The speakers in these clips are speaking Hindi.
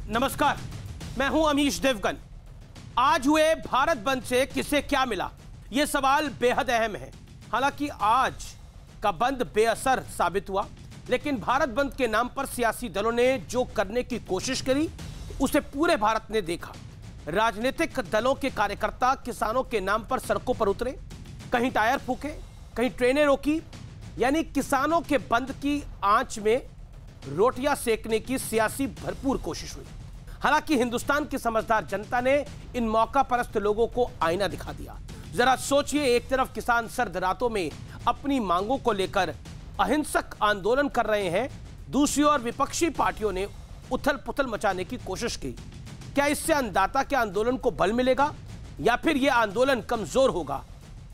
नमस्कार, मैं हूं अमीश देवगन। आज हुए भारत बंद से किसे क्या मिला, यह सवाल बेहद अहम है। हालांकि आज का बंद बेअसर साबित हुआ, लेकिन भारत बंद के नाम पर सियासी दलों ने जो करने की कोशिश करी उसे पूरे भारत ने देखा। राजनीतिक दलों के कार्यकर्ता किसानों के नाम पर सड़कों पर उतरे, कहीं टायर फूके, कहीं ट्रेनें रोकी, यानी किसानों के बंद की आंच में रोटियां सेकने की सियासी भरपूर कोशिश हुई। हालांकि हिंदुस्तान की समझदार जनता ने इन मौका परस्त लोगों को आईना दिखा दिया। जरा सोचिए, एक तरफ किसान सर्द रातों में अपनी मांगों को लेकर अहिंसक आंदोलन कर रहे हैं, दूसरी ओर विपक्षी पार्टियों ने उथल पुथल मचाने की कोशिश की। क्या इससे अन्नदाता के आंदोलन को बल मिलेगा या फिर यह आंदोलन कमजोर होगा?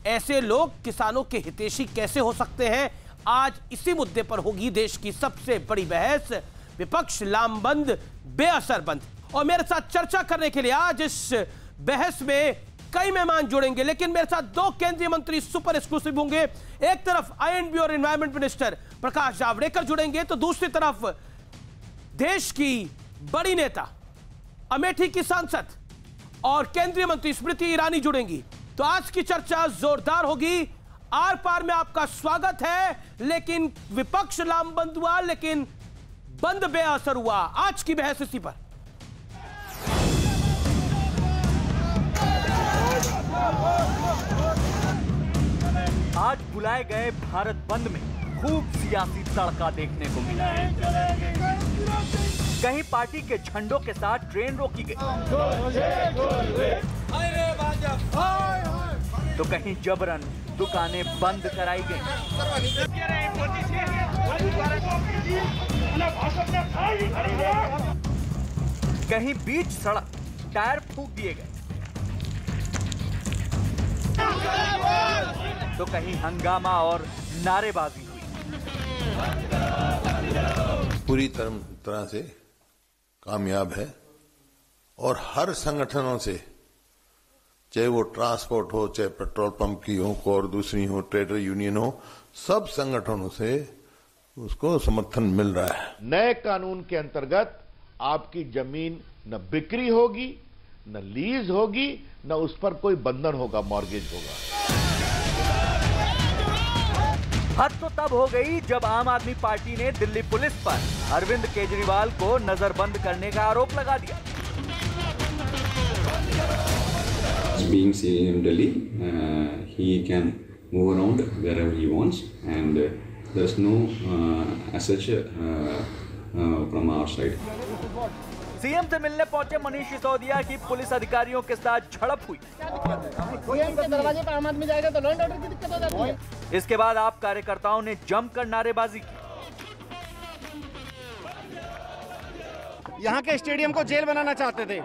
ऐसे लोग किसानों के हितैषी कैसे हो सकते हैं? आज इसी मुद्दे पर होगी देश की सबसे बड़ी बहस, विपक्ष लामबंद बेअसर बंद। और मेरे साथ चर्चा करने के लिए आज इस बहस में कई मेहमान जुड़ेंगे, लेकिन मेरे साथ दो केंद्रीय मंत्री सुपर एक्सक्लूसिव होंगे। एक तरफ आईएनबी और एनवायरमेंट मिनिस्टर प्रकाश जावड़ेकर जुड़ेंगे, तो दूसरी तरफ देश की बड़ी नेता, अमेठी की सांसद और केंद्रीय मंत्री स्मृति ईरानी जुड़ेंगी। तो आज की चर्चा जोरदार होगी। आर पार में आपका स्वागत है। लेकिन विपक्ष लामबंद हुआ, लेकिन बंद बेअसर हुआ। आज की बहस इसी पर। आज बुलाए गए भारत बंद में खूब सियासी तड़का देखने को मिला है। कहीं पार्टी के झंडों के साथ ट्रेन रोकी गई, तो कहीं जबरन दुकानें बंद कराई गई। कहीं बीच सड़क टायर फूंक दिए गए, तो कहीं हंगामा और नारेबाजी हुई। पूरी तरह से कामयाब है और हर संगठनों से, चाहे वो ट्रांसपोर्ट हो, चाहे पेट्रोल पंप की हो और दूसरी हो, ट्रेड यूनियन हो, सब संगठनों से उसको समर्थन मिल रहा है। नए कानून के अंतर्गत आपकी जमीन न बिक्री होगी, न लीज होगी, न उस पर कोई बंधन होगा, मॉर्गेज होगा। हद तो तब हो गई जब आम आदमी पार्टी ने दिल्ली पुलिस पर अरविंद केजरीवाल को नजरबंद करने का आरोप लगा दिया। Being seen in Delhi, he can move around wherever he wants, and there's no as such from our side. CM से मिलने पहुंचे मनीष सिसोदिया की पुलिस अधिकारियों के साथ झड़प हुई। सीएम के दरवाजे पर आम आदमी जाएगा तो लॉ एंड ऑर्डर की दिक्कत हो जाती है। इसके बाद आप कार्यकर्ताओं ने जमकर नारेबाजी की। यहाँ के स्टेडियम को जेल बनाना चाहते थे,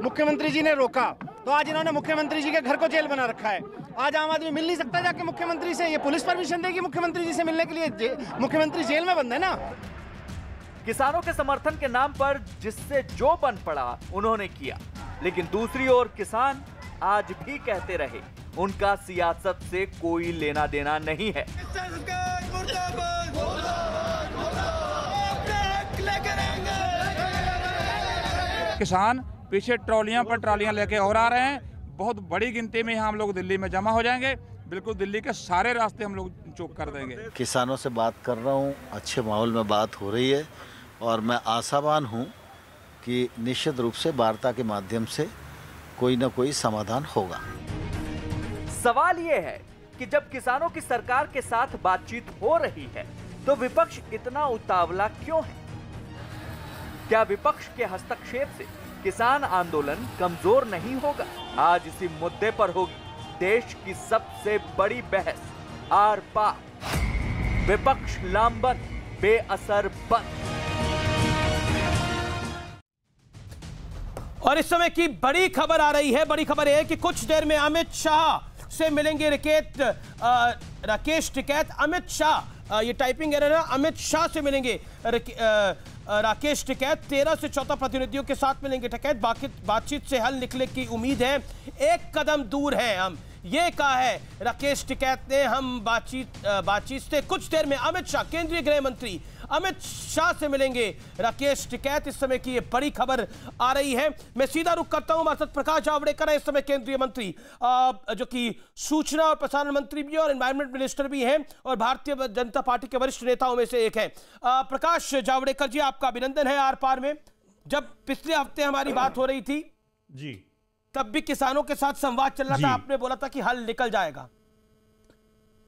मुख्यमंत्री जी ने रोका, तो आज इन्होंने मुख्यमंत्री जी के घर को जेल बना रखा है। आज आम आदमी मिल नहीं सकता जाके मुख्यमंत्री से, ये पुलिस परमिशन देगी मुख्यमंत्री जी से मिलने के लिए? मुख्यमंत्री जेल में बंद है ना। किसानों के समर्थन के नाम पर जिससे जो बन पड़ा उन्होंने किया, लेकिन दूसरी ओर किसान आज भी कहते रहे उनका सियासत से कोई लेना देना नहीं है। किसान पीछे ट्रॉलियां पर ट्रॉलियां लेके और आ रहे हैं। बहुत बड़ी गिनती में यहाँ हम लोग दिल्ली में जमा हो जाएंगे। बिल्कुल दिल्ली के सारे रास्ते हम लोग चौक कर देंगे। किसानों से बात कर रहा हूँ, अच्छे माहौल में बात हो रही है और मैं आशावान हूँ कि निश्चित रूप से वार्ता के माध्यम से कोई न कोई समाधान होगा। सवाल ये है कि जब किसानों की सरकार के साथ बातचीत हो रही है तो विपक्ष इतना उतावला क्यों है? क्या विपक्ष के हस्तक्षेप से किसान आंदोलन कमजोर नहीं होगा? आज इसी मुद्दे पर होगी देश की सबसे बड़ी बहस। आर पार, विपक्ष लामबंद बेअसर बंद। और इस समय की बड़ी खबर आ रही है। बड़ी खबर है कि कुछ देर में अमित शाह से मिलेंगे राकेश टिकैत। अमित शाह, ये टाइपिंग एरर है, अमित शाह से मिलेंगे राकेश टिकैत। 13 से 14 प्रतिनिधियों के साथ मिलेंगे टिकैत। बातचीत से हल निकले की उम्मीद है। एक कदम दूर है हम, ये कहा है राकेश टिकैत ने। हम बातचीत से कुछ देर में अमित शाह, केंद्रीय गृह मंत्री अमित शाह से मिलेंगे राकेश टिकैत। इस समय की ये बड़ी खबर आ रही है। मैं सीधा रुख करता हूं, हमारे साथ प्रकाश जावड़ेकर है इस समय केंद्रीय मंत्री, जो कि सूचना और प्रसारण मंत्री भी और एनवायरमेंट मिनिस्टर भी हैं और भारतीय जनता पार्टी के वरिष्ठ नेताओं में से एक है। प्रकाश जावड़ेकर जी, आपका अभिनंदन है। आर पार में जब पिछले हफ्ते हमारी बात हो रही थी जी, तब भी किसानों के साथ संवाद चल रहा था, आपने बोला था कि हल निकल जाएगा।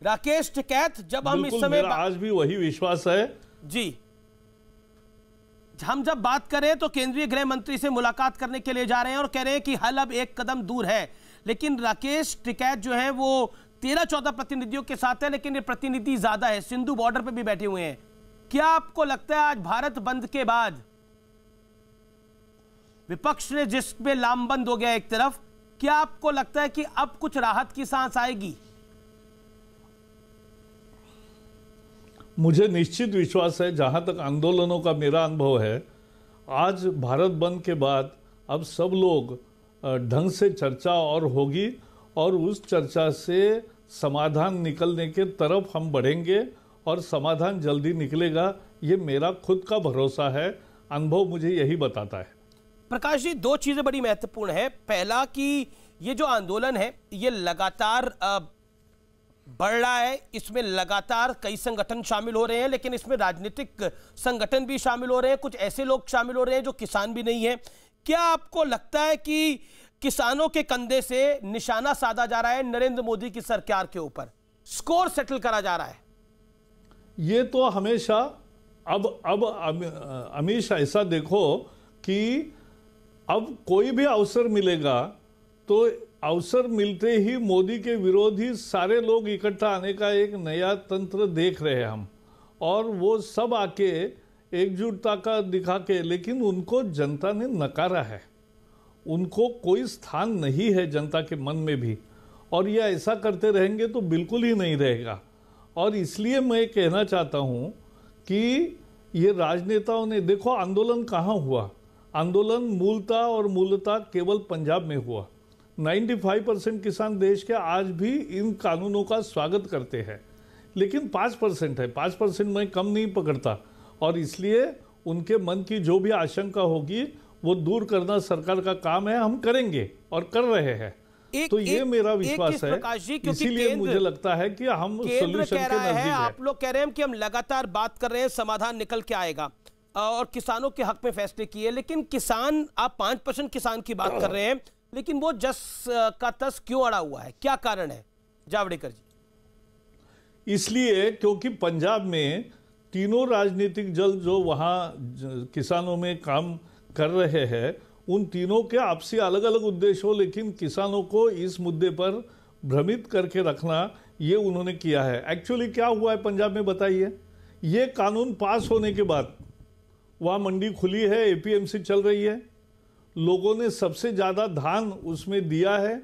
राकेश टिकैत, जब हम इस समय आज भी वही विश्वास है जी, हम जब बात करें तो केंद्रीय गृह मंत्री से मुलाकात करने के लिए जा रहे हैं और कह रहे हैं कि हल अब एक कदम दूर है, लेकिन राकेश टिकैत जो है वो 13-14 प्रतिनिधियों के साथ है, लेकिन ये प्रतिनिधि ज्यादा है, सिंधु बॉर्डर पे भी बैठे हुए हैं। क्या आपको लगता है आज भारत बंद के बाद विपक्ष ने जिसमें लामबंद हो गया एक तरफ, क्या आपको लगता है कि अब कुछ राहत की सांस आएगी? मुझे निश्चित विश्वास है, जहां तक आंदोलनों का मेरा अनुभव है, आज भारत बंद के बाद अब सब लोग ढंग से चर्चा और होगी और उस चर्चा से समाधान निकलने के तरफ हम बढ़ेंगे और समाधान जल्दी निकलेगा, ये मेरा खुद का भरोसा है। अनुभव मुझे यही बताता है। प्रकाश जी, दो चीजें बड़ी महत्वपूर्ण है। पहला कि ये जो आंदोलन है ये लगातार बढ़ रहा है, इसमें लगातार कई संगठन शामिल हो रहे हैं, लेकिन इसमें राजनीतिक संगठन भी शामिल हो रहे हैं, कुछ ऐसे लोग शामिल हो रहे हैं जो किसान भी नहीं है। क्या आपको लगता है कि किसानों के कंधे से निशाना साधा जा रहा है नरेंद्र मोदी की सरकार के ऊपर, स्कोर सेटल करा जा रहा है? ये तो हमेशा अब हमेशा ऐसा देखो कि अब कोई भी अवसर मिलेगा तो अवसर मिलते ही मोदी के विरोधी सारे लोग इकट्ठा आने का एक नया तंत्र देख रहे हैं हम, और वो सब आके एकजुटता का दिखा के, लेकिन उनको जनता ने नकारा है, उनको कोई स्थान नहीं है जनता के मन में भी, और ये ऐसा करते रहेंगे तो बिल्कुल ही नहीं रहेगा। और इसलिए मैं कहना चाहता हूँ कि ये राजनेताओं ने, देखो आंदोलन कहाँ हुआ, आंदोलन मूलतः केवल पंजाब में हुआ। 95% किसान देश के आज भी इन कानूनों का स्वागत करते हैं, लेकिन 5% है, 5% मैं कम नहीं पकड़ता, और इसलिए उनके मन की जो भी आशंका होगी वो दूर करना सरकार का काम है, हम करेंगे और कर रहे हैं। तो ये मेरा विश्वास है, इसीलिए मुझे लगता है कि हम सोल्यूशन के नजदीक हैं। आप लोग कह रहे हैं कि हम लगातार बात कर रहे हैं, समाधान निकल के आएगा और किसानों के हक में फैसले किए, लेकिन किसान, आप 5% किसान की बात कर रहे हैं, लेकिन वो जस का तस क्यों अड़ा हुआ है, क्या कारण है जावड़ेकर जी? इसलिए क्योंकि पंजाब में तीनों राजनीतिक दल जो वहां किसानों में काम कर रहे हैं, उन तीनों के आपसी अलग अलग उद्देश्य हो, लेकिन किसानों को इस मुद्दे पर भ्रमित करके रखना, ये उन्होंने किया है। एक्चुअली क्या हुआ है पंजाब में बताइए? ये कानून पास होने के बाद वहां मंडी खुली है, एपीएमसी चल रही है, लोगों ने सबसे ज्यादा धान उसमें दिया है,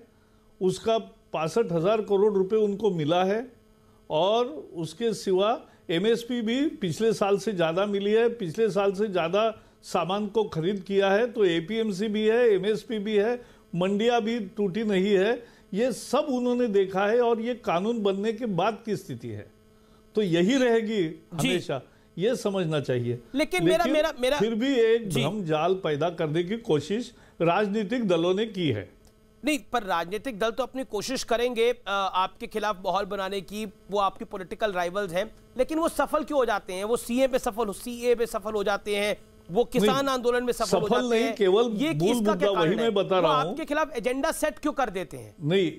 उसका 65,000 करोड़ रुपए उनको मिला है, और उसके सिवा एमएसपी भी पिछले साल से ज्यादा मिली है, पिछले साल से ज्यादा सामान को खरीद किया है, तो एपीएमसी भी है, एमएसपी भी है, मंडियां भी टूटी नहीं है, ये सब उन्होंने देखा है, और ये कानून बनने के बाद की स्थिति है, तो यही रहेगी हमेशा, ये समझना चाहिए। लेकिन मेरा फिर भी एक भ्रम जाल पैदा करने की कोशिश राजनीतिक दलों ने की है। नहीं, पर राजनीतिक दल तो अपनी कोशिश करेंगे आपके खिलाफ माहौल बनाने की, वो आपके पॉलिटिकल राइवल्स हैं, लेकिन वो सफल क्यों हो जाते हैं? वो सीए पे सफल हो जाते हैं, वो किसान आंदोलन में सफल हो जाते हैं, केवल ये मुद्दा वही मैं बता रहा हूं। आपके खिलाफ एजेंडा सेट क्यों कर देते हैं? नहीं,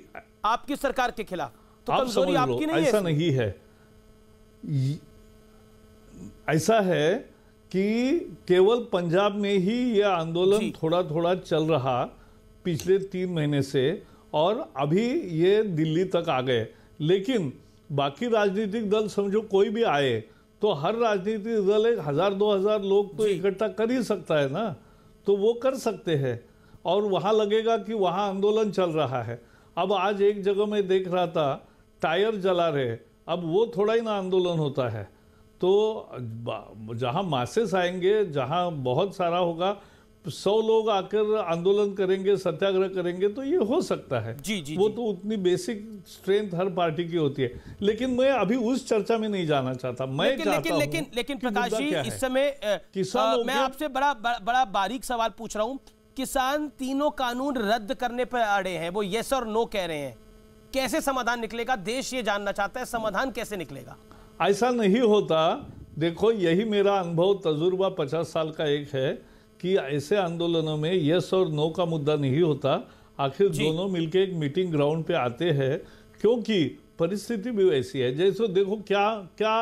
आपकी सरकार के खिलाफ तो आप कमजोरी आपकी नहीं है? ऐसा नहीं है, ऐसा है कि केवल पंजाब में ही यह आंदोलन थोड़ा थोड़ा चल रहा पिछले 3 महीने से, और अभी ये दिल्ली तक आ गए, लेकिन बाकी राजनीतिक दल समझो कोई भी आए तो हर राजनीतिक दल 1,000-2,000 लोग तो इकट्ठा कर ही सकता है ना, तो वो कर सकते हैं, और वहां लगेगा कि वहां आंदोलन चल रहा है। अब आज एक जगह में देख रहा था टायर जला रहे, अब वो थोड़ा ही ना आंदोलन होता है। तो जहां मासेस आएंगे, जहां बहुत सारा होगा, 100 लोग आकर आंदोलन करेंगे, सत्याग्रह करेंगे तो ये हो सकता है। जी, वो तो उतनी बेसिक स्ट्रेंथ हर पार्टी की होती है। लेकिन मैं अभी उस चर्चा में नहीं जाना चाहता। मैं लेकिन प्रकाश जी, इस समय मैं आपसे बड़ा बारीक सवाल पूछ रहा हूं। किसान तीनों कानून रद्द करने पर अड़े हैं, वो यस और नो कह रहे हैं। कैसे समाधान निकलेगा? देश ये जानना चाहता है, समाधान कैसे निकलेगा? ऐसा नहीं होता। देखो, यही मेरा अनुभव, तजुर्बा 50 साल का एक है कि ऐसे आंदोलनों में यस और नो का मुद्दा नहीं होता। आखिर दोनों मिलके एक मीटिंग ग्राउंड पे आते हैं, क्योंकि परिस्थिति भी वैसी है। जैसे देखो क्या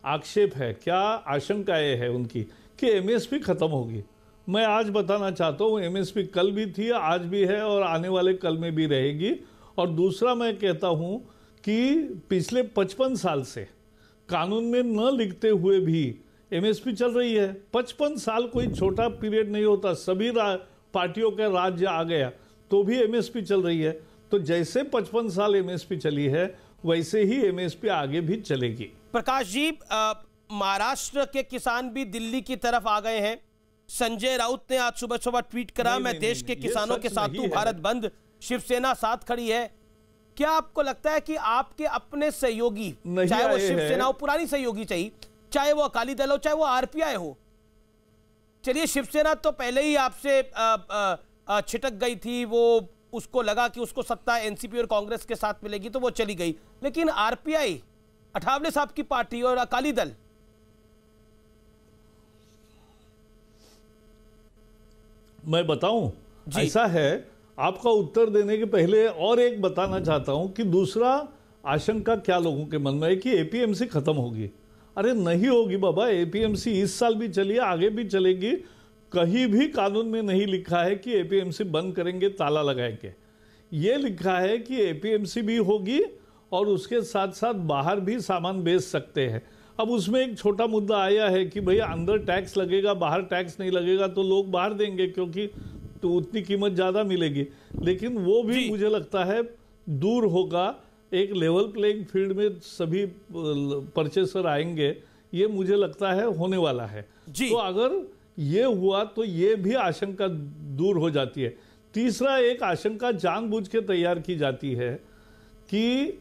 आक्षेप है, क्या आशंकाएं है उनकी कि एमएसपी खत्म होगी। मैं आज बताना चाहता हूँ, एमएसपी कल भी थी, आज भी है और आने वाले कल में भी रहेगी। और दूसरा मैं कहता हूँ कि पिछले 55 साल से कानून में न लिखते हुए भी एमएसपी चल रही है। 55 साल कोई छोटा पीरियड नहीं होता। सभी पार्टियों का राज्य आ गया तो भी एमएसपी चल रही है। तो जैसे 55 साल एमएसपी चली है, वैसे ही एमएसपी आगे भी चलेगी। प्रकाश जी, महाराष्ट्र के किसान भी दिल्ली की तरफ आ गए हैं। संजय राउत ने आज सुबह ट्वीट करा, मैं देश के किसानों के साथ हूं, भारत बंद, शिवसेना साथ खड़ी है। क्या आपको लगता है कि आपके अपने सहयोगी, चाहे वो शिवसेना हो, पुरानी सहयोगी चाहिए, चाहे वो अकाली दल हो, चाहे वो आरपीआई हो, चलिए शिवसेना तो पहले ही आपसे छिटक गई थी, वो उसको लगा कि उसको सत्ता एनसीपी और कांग्रेस के साथ मिलेगी तो वो चली गई, लेकिन आरपीआई, अठावले साहब की पार्टी और अकाली दल, मैं बताऊं, ऐसा है। आपका उत्तर देने के पहले और एक बताना चाहता हूं कि दूसरा आशंका क्या लोगों के मन में है कि एपीएमसी खत्म होगी। अरे नहीं होगी बाबा, एपीएमसी इस साल भी चली है, आगे भी चलेगी। कहीं भी कानून में नहीं लिखा है कि एपीएमसी बंद करेंगे, ताला लगाएंगे। ये लिखा है कि एपीएमसी भी होगी और उसके साथ साथ बाहर भी सामान बेच सकते हैं। अब उसमें एक छोटा मुद्दा आया है कि भाई अंदर टैक्स लगेगा, बाहर टैक्स नहीं लगेगा, तो लोग बाहर देंगे क्योंकि तो उतनी कीमत ज़्यादा मिलेगी। लेकिन वो भी मुझे लगता है दूर होगा। एक लेवल प्लेइंग फील्ड में सभी परचेसर आएंगे, ये मुझे लगता है होने वाला है। तो अगर ये हुआ तो ये भी आशंका दूर हो जाती है। तीसरा, एक आशंका जानबूझ के तैयार की जाती है कि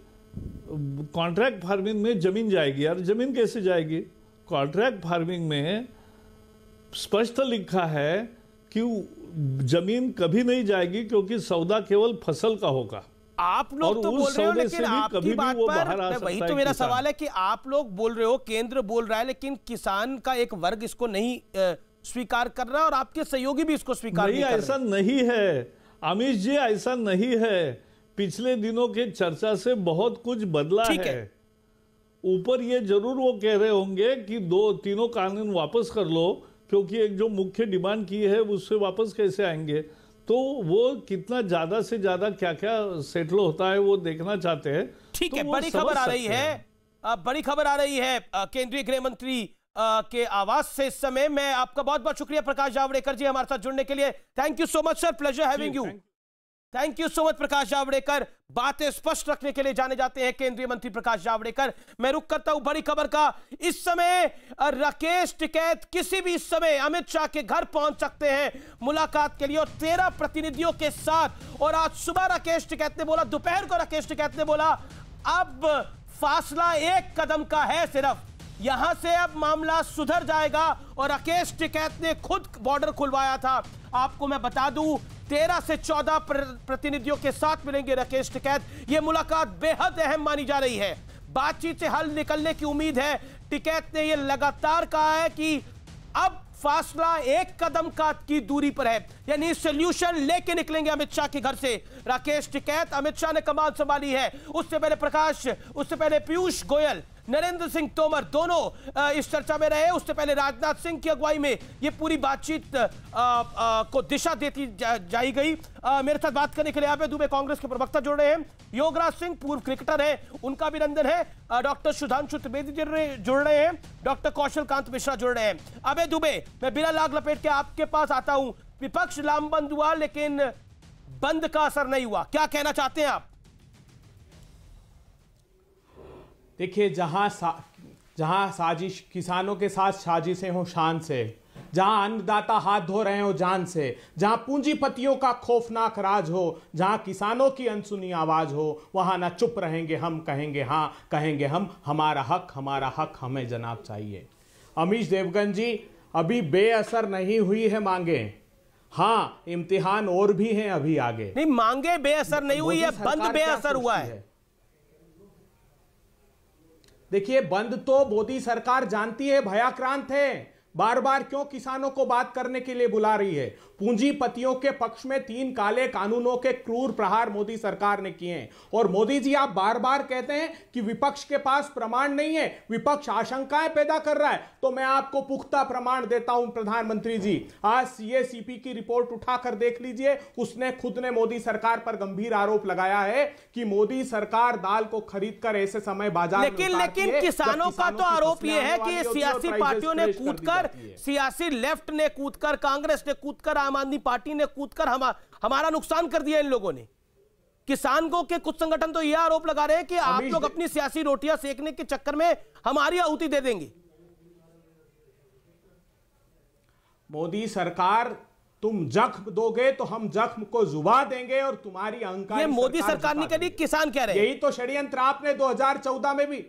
कॉन्ट्रैक्ट फार्मिंग में जमीन जाएगी। यार जमीन कैसे जाएगी? कॉन्ट्रैक्ट फार्मिंग में स्पष्ट लिखा है कि जमीन कभी नहीं जाएगी, क्योंकि सौदा केवल फसल का होगा। आप लोग तो बोल रहे हो, लेकिन आपकी बात पर वही तो मेरा सवाल है कि आप लोग बोल रहे हो, केंद्र बोल रहा है, लेकिन किसान का एक वर्ग इसको नहीं स्वीकार कर रहा और आपके सहयोगी भी इसको स्वीकार नहीं कर रहे। ऐसा नहीं है अमित जी, ऐसा नहीं है। पिछले दिनों के चर्चा से बहुत कुछ बदला है। ऊपर ये जरूर वो कह रहे होंगे कि तीनों कानून वापस कर लो, क्योंकि एक जो मुख्य डिमांड की है उससे वापस कैसे आएंगे। तो वो कितना ज्यादा से ज्यादा क्या क्या सेटल होता है वो देखना चाहते हैं। ठीक है, बड़ी खबर आ रही है, बड़ी खबर आ रही है केंद्रीय गृह मंत्री के आवास से इस समय। मैं आपका बहुत बहुत शुक्रिया प्रकाश जावड़ेकर जी हमारे साथ जुड़ने के लिए। Thank you so much sir, pleasure having you. Thank you so much Prakash Javadekar. बातें स्पष्ट रखने के लिए जाने जाते हैं केंद्रीय मंत्री प्रकाश जावड़ेकर। मैं रुक करता हूं बड़ी खबर का। इस समय राकेश टिकैत किसी भी समय अमित शाह के घर पहुंच सकते हैं मुलाकात के लिए, और 13 प्रतिनिधियों के साथ। और आज सुबह राकेश टिकैत ने बोला, दोपहर को राकेश टिकैत ने बोला, अब फासला एक कदम का है सिर्फ, यहां से अब मामला सुधर जाएगा। और राकेश टिकैत ने खुद बॉर्डर खुलवाया था। आपको मैं बता दूं, 13 से 14 प्रतिनिधियों के साथ मिलेंगे राकेश टिकैत। यह मुलाकात बेहद अहम मानी जा रही है। बातचीत से हल निकलने की उम्मीद है। टिकैत ने यह लगातार कहा है कि अब फासला एक कदम की दूरी पर है, यानी सोल्यूशन लेके निकलेंगे अमित शाह के घर से राकेश टिकैत। अमित शाह ने कमान संभाली है, उससे पहले पीयूष गोयल, नरेंद्र सिंह तोमर दोनों इस चर्चा में रहे। उससे पहले राजनाथ सिंह की अगुवाई में ये पूरी बातचीत को दिशा देती जाई गई। मेरे साथ बात करने के लिए अभय दुबे कांग्रेस के प्रवक्ता जुड़ रहे हैं, योगराज सिंह पूर्व क्रिकेटर है, उनका अभिनंदन है, डॉक्टर सुधांशु त्रिवेदी जुड़ रहे हैं, डॉक्टर कौशल कांत मिश्रा जुड़ रहे हैं। अभय दुबे, मैं बिना लाग लपेट के आपके पास आता हूं। विपक्ष लामबंद हुआ लेकिन बंद का असर नहीं हुआ, क्या कहना चाहते हैं आप? देखिए, जहां साजिश, किसानों के साथ साजिशें हों शान से, जहां अन्नदाता हाथ धो रहे हो जान से, जहां पूंजीपतियों का खौफनाक राज हो, जहां किसानों की अनसुनी आवाज हो, वहां ना चुप रहेंगे हम, कहेंगे हां, कहेंगे हम, हमारा हक हमें जनाब चाहिए। अमीश देवगन जी, अभी बेअसर नहीं हुई है मांगे, हाँ इम्तिहान और भी हैं अभी आगे। नहीं, मांगे बेअसर नहीं हुई है, बंद बेअसर हुआ है। देखिए, बंद तो मोदी सरकार जानती है भयाक्रांत है, बार बार क्यों किसानों को बात करने के लिए बुला रही है। पूंजीपतियों के पक्ष में 3 काले कानूनों के क्रूर प्रहार मोदी सरकार ने किए हैं। और मोदी जी, आप बार बार कहते हैं कि विपक्ष के पास प्रमाण नहीं है, विपक्ष आशंकाएं पैदा कर रहा है, तो मैं आपको पुख्ता प्रमाण देता हूं प्रधानमंत्री जी। आज सीएसीपी की रिपोर्ट उठाकर देख लीजिए, उसने खुद ने मोदी सरकार पर गंभीर आरोप लगाया है कि मोदी सरकार दाल को खरीदकर ऐसे समय बाजार लेकिन किसानों का तो आरोप यह है कि सियासी पार्टियों ने कूदकर, सियासी लेफ्ट ने कूदकर, कांग्रेस ने कूदकर, आम आदमी पार्टी ने कूदकर हमारा नुकसान कर दिया इन लोगों ने। किसानों के कुछ संगठन तो यह आरोप लगा रहे हैं कि आप लोग अपनी सियासी रोटियां सेकने के चक्कर में हमारी आहुति दे देंगे। मोदी सरकार, तुम जख्म दोगे तो हम जख्म को जुबा देंगे और तुम्हारी अहंकार। ये मोदी सरकार नहीं कह रही, किसान कह रहे हैं। यही तो षड्यंत्र आपने 2014 में भी।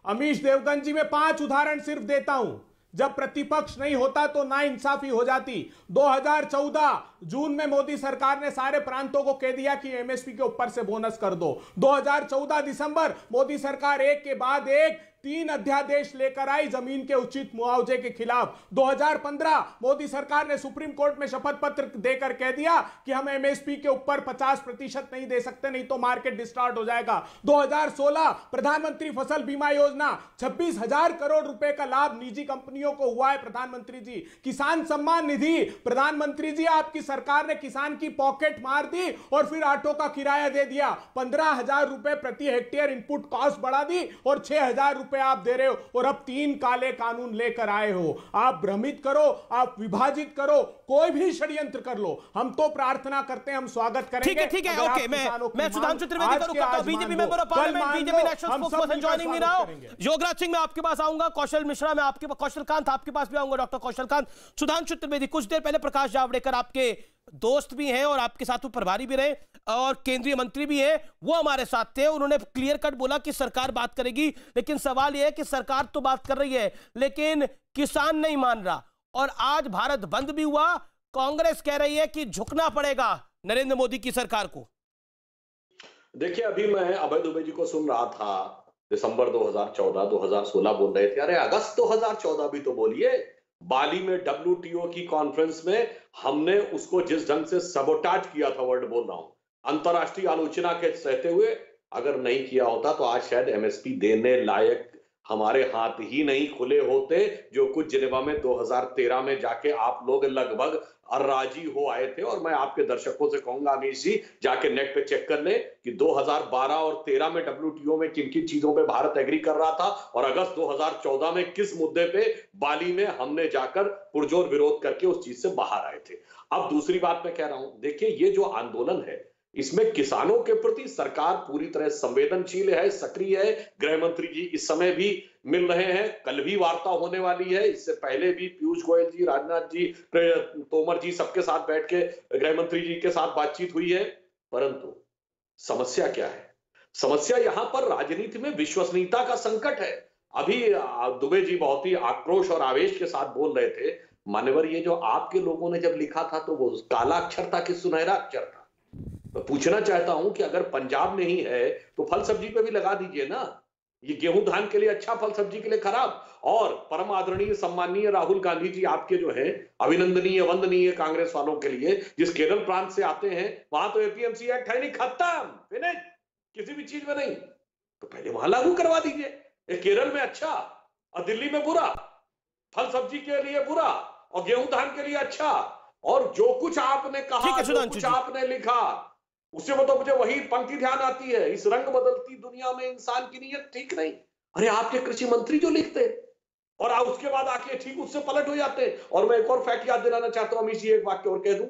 अमीश देवगन जी, मैं 5 उदाहरण सिर्फ देता हूं। जब प्रतिपक्ष नहीं होता तो नाइंसाफी हो जाती। 2014 जून में मोदी सरकार ने सारे प्रांतों को कह दिया कि एमएसपी के ऊपर से बोनस कर दो। 2014 दिसंबर मोदी सरकार एक के बाद एक 3 अध्यादेश लेकर आई जमीन के उचित मुआवजे के खिलाफ। 2015 मोदी सरकार ने सुप्रीम कोर्ट में शपथ पत्र देकर कह दिया कि हम एमएसपी के ऊपर 50% नहीं दे सकते, नहीं तो मार्केट डिस्टॉर्ट हो जाएगा। 2016 प्रधानमंत्री फसल बीमा योजना, 26,000 करोड़ रुपए का लाभ निजी कंपनियों को हुआ है। प्रधानमंत्री जी, किसान सम्मान निधि, प्रधानमंत्री जी आपकी सरकार ने किसान की पॉकेट मार दी और फिर ऑटो का किराया दे दिया। 15,000 रुपए प्रति हेक्टेयर इनपुट कॉस्ट बढ़ा दी और 6,000 आप दे रहे हो। और अब 3 काले कानून लेकर आए हो। आप भ्रमित करो, आप विभाजित करो, कोई भी षड्यंत्र कर लो, हम तो प्रार्थना करते हैं, हम स्वागत करेंगे। ठीक है, ओके। मैं सुधांशु त्रिवेदी का रुख करता हूं, BJP member of parliament, BJP national spokesperson joining me now. Yograj Singh, मैं आपके पास आऊंगा। कौशल मिश्रा, मैं आपके पास, कौशल कांत आपके पास भी आऊंगा, डॉक्टर कौशल कांत। सुधांशु त्रिवेदी, कुछ देर पहले प्रकाश जावड़ेकर आपके दोस्त भी हैं और आपके साथ वो प्रभारी भी रहे और केंद्रीय मंत्री भी हैं, वो हमारे साथ थे। उन्होंने क्लियर कट बोला कि सरकार बात करेगी, लेकिन सवाल यह है कि सरकार तो बात कर रही है लेकिन किसान नहीं मान रहा। और आज भारत बंद भी हुआ, कांग्रेस कह रही है कि झुकना पड़ेगा नरेंद्र मोदी की सरकार को। देखिए, अभी मैं अभय दुबे जी को सुन रहा था, दिसंबर 2014, 2016 बोल रहे थे। अरे अगस्त 2014 भी तो बोलिए। बाली में WTO की कॉन्फ्रेंस में हमने उसको जिस ढंग से सबोटाज किया था, वर्ड बोल रहा हूं, अंतरराष्ट्रीय आलोचना के सहते हुए, अगर नहीं किया होता तो आज शायद MSP देने लायक हमारे हाथ ही नहीं खुले होते, जो कुछ जिनेवा में 2013 में जाके आप लोग लगभग अर्राजी हो आए थे। और मैं आपके दर्शकों से कहूंगा, अमीश जी, जाके नेट पे चेक कर ले कि 2012 और 13 में WTO में किन किन चीजों पे भारत एग्री कर रहा था और अगस्त 2014 में किस मुद्दे पे बाली में हमने जाकर पुरजोर विरोध करके उस चीज से बाहर आए थे। अब दूसरी बात मैं कह रहा हूं, देखिए, ये जो आंदोलन है, इसमें किसानों के प्रति सरकार पूरी तरह संवेदनशील है, सक्रिय है। गृह मंत्री जी इस समय भी मिल रहे हैं, कल भी वार्ता होने वाली है। इससे पहले भी पीयूष गोयल जी, राजनाथ जी, तोमर जी, सबके साथ बैठ के गृह मंत्री जी के साथ बातचीत हुई है। परंतु समस्या क्या है? समस्या यहां पर राजनीति में विश्वसनीयता का संकट है। अभी दुबे जी बहुत ही आक्रोश और आवेश के साथ बोल रहे थे, मान्यवर, ये जो आपके लोगों ने जब लिखा था तो वो काला अक्षर था कि सुनहरा अक्षर था? मैं पूछना चाहता हूं कि अगर पंजाब में ही है तो फल सब्जी पे भी लगा दीजिए ना। ये गेहूं धान के लिए अच्छा, फल सब्जी के लिए खराब। और परम आदरणीय सम्माननीय राहुल गांधी जी आपके जो हैं, अभिनंदनीय वंदनीय कांग्रेस वालों के लिए, जिस केरल प्रांत से आते हैं, वहां तो APMC एक्ट है नहीं, खत्म, फिनिश, किसी भी चीज में नहीं। तो पहले वहां लागू करवा दीजिए। केरल में अच्छा और दिल्ली में बुरा, फल सब्जी के लिए बुरा और गेहूं धान के लिए अच्छा। और जो कुछ आपने कहा, जो कुछ आपने लिखा, उससे मतलब मुझे वही पंक्ति ध्यान आती है, इस रंग बदलती दुनिया में इंसान की नीयत ठीक नहीं। अरे आपके कृषि मंत्री जो लिखते और आप उसके बाद आके ठीक उससे पलट हो जाते। और मैं एक और फैक्ट याद दिलाना चाहता हूं, अमीश जी, एक वाक्य और कह दूं।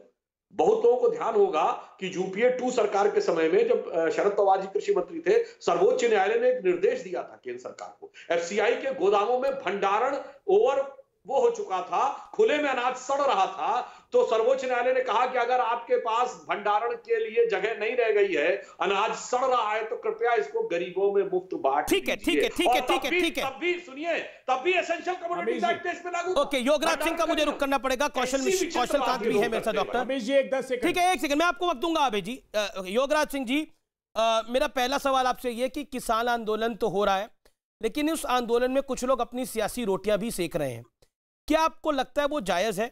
बहुत लोगों को ध्यान होगा कि UPA 2 सरकार के समय में जब शरद पवार जी कृषि मंत्री थे, सर्वोच्च न्यायालय ने एक निर्देश दिया था केंद्र सरकार को, FCI के गोदामों में भंडारण ओवर वो हो चुका था, खुले में अनाज सड़ रहा था। तो सर्वोच्च न्यायालय ने कहा कि अगर आपके पास भंडारण के लिए जगह नहीं रह गई है, अनाज सड़ रहा है, तो कृपया इसको गरीबों में मुफ्त बांट दीजिए। तब भी सुनिए, तब भी एसेंशियल कमोडिटीज एक्ट इस पे लागू। ओके, योगराज सिंह का मुझे रुक करना पड़ेगा। कौशल कांत भी है मेरे साथ डॉक्टर। अभी जी 10 सेकंड। ठीक है, 1 सेकंड मैं आपको वक्त दूंगा। अभी जी योगराज सिंह जी, मेरा पहला सवाल आपसे यह कि किसान आंदोलन तो हो रहा है, लेकिन उस आंदोलन में कुछ लोग अपनी सियासी रोटियां भी सेक रहे हैं। क्या आपको लगता है वो जायज है?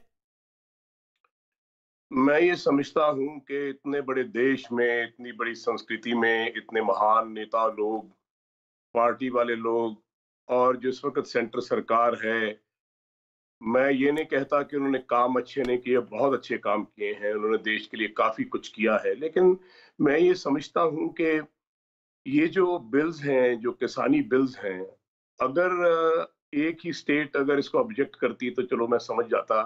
मैं ये समझता हूं कि इतने बड़े देश में, इतनी बड़ी संस्कृति में, इतने महान नेता लोग, पार्टी वाले लोग, और जिस वक्त सेंटर सरकार है, मैं ये नहीं कहता कि उन्होंने काम अच्छे नहीं किए, बहुत अच्छे काम किए हैं, उन्होंने देश के लिए काफी कुछ किया है। लेकिन मैं ये समझता हूं कि ये जो बिल्स हैं, जो किसानी बिल्स हैं, अगर एक ही स्टेट अगर इसको ऑब्जेक्ट करती तो चलो मैं समझ जाता।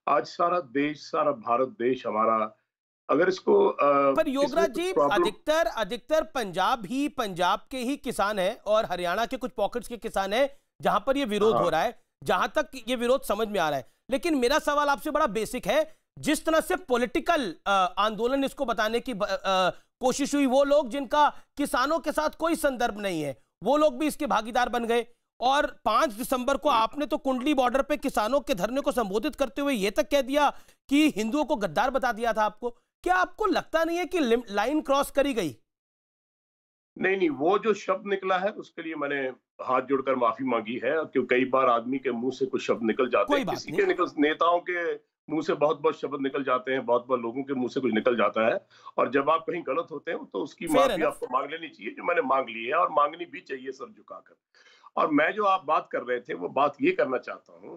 आज सारा देश, सारा भारत देश हमारा, अगर इसको पर योगराज जी, अधिकतर पंजाब के ही किसान हैं और हरियाणा के कुछ पॉकेट्स के किसान हैं जहां पर ये विरोध हो रहा है, जहां तक ये विरोध समझ में आ रहा है। लेकिन मेरा सवाल आपसे बड़ा बेसिक है, जिस तरह से पॉलिटिकल आंदोलन इसको बताने की कोशिश हुई, वो लोग जिनका किसानों के साथ कोई संदर्भ नहीं है, वो लोग भी इसके भागीदार बन गए। और 5 दिसंबर को आपने तो कुंडली बॉर्डर पे किसानों के धरने को संबोधित करते हुए यह तक कह दिया कि हिंदुओं को गद्दार बता दिया था आपको। क्या आपको लगता नहीं है कि लाइन क्रॉस करी गई? नहीं, वो जो शब्द निकला है उसके लिए मैंने हाथ जोड़कर माफी मांगी है, क्योंकि कई बार आदमी के मुंह से कुछ शब्द निकल जाते हैं, किसी के नेताओं के मुंह से बहुत शब्द निकल जाते हैं, बहुत लोगों के मुंह से कुछ निकल जाता है, और जब आप कहीं गलत होते हैं तो उसकी माफी आपको मांग लेनी चाहिए, जो मैंने मांग ली है और मांगनी भी चाहिए सर झुकाकर। और मैं जो आप बात कर रहे थे वो बात ये करना चाहता हूं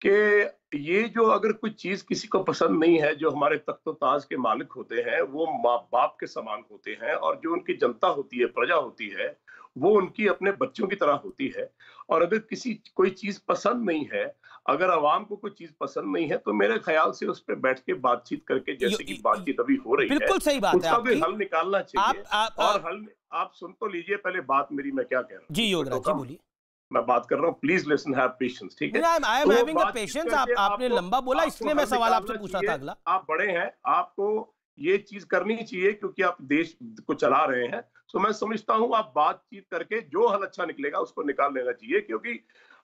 कि ये जो अगर कोई चीज किसी को पसंद नहीं है, जो हमारे तख्तो ताज के मालिक होते हैं वो माँ बाप के समान होते हैं, और जो उनकी जनता होती है, प्रजा होती है, वो उनकी अपने बच्चों की तरह होती है। और अगर कोई चीज पसंद नहीं है, अगर आवाम को कोई चीज पसंद नहीं है, तो मेरे ख्याल से उस पर बैठ के बातचीत करके, जैसे कि बातचीत अभी हो रही है, बिल्कुल सही बात है, उसका भी हल निकालना चाहिए। और हल आप सुन तो लीजिए पहले बात मेरी, मैं क्या कह रहा हूँ। जी योगराज जी बोलिए। मैं बात कर रहा हूँ, प्लीज लिसन, हैव पेशेंस, ठीक है? I am having the patience. आपने लंबा बोला, इसलिए मैं सवाल आपसे पूछा था अगला। आप बड़े हैं, आपको ये चीज करनी चाहिए क्योंकि आप देश को चला रहे हैं। तो मैं समझता हूँ आप बातचीत करके जो हल अच्छा निकलेगा उसको निकाल लेना चाहिए, क्योंकि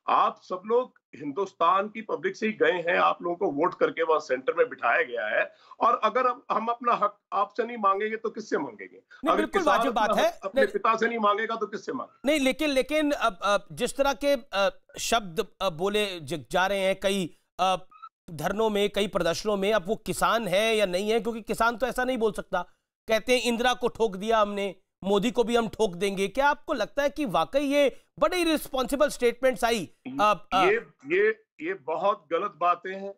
आप सब लोग हिंदुस्तान की पब्लिक से ही गए हैं, आप लोगों को वोट करके वहां सेंटर में बिठाया गया है, और अगर हम अपना हक आपसे नहीं मांगेंगे तो किससे मांगेंगे? अगर किसान बात है अपने पिता से नहीं मांगेगा तो किससे मांगे? नहीं, लेकिन जिस तरह के शब्द बोले जा रहे हैं कई धरनों में, कई प्रदर्शनों में, अब वो किसान है या नहीं है, क्योंकि किसान तो ऐसा नहीं बोल सकता। कहते हैं इंदिरा को ठोक दिया हमने, मोदी को भी हम ठोक देंगे। क्या आपको लगता है कि वाकई ये बड़ी रिस्पॉन्सिबल स्टेटमेंट्स आई? ये बहुत गलत बातें हैं।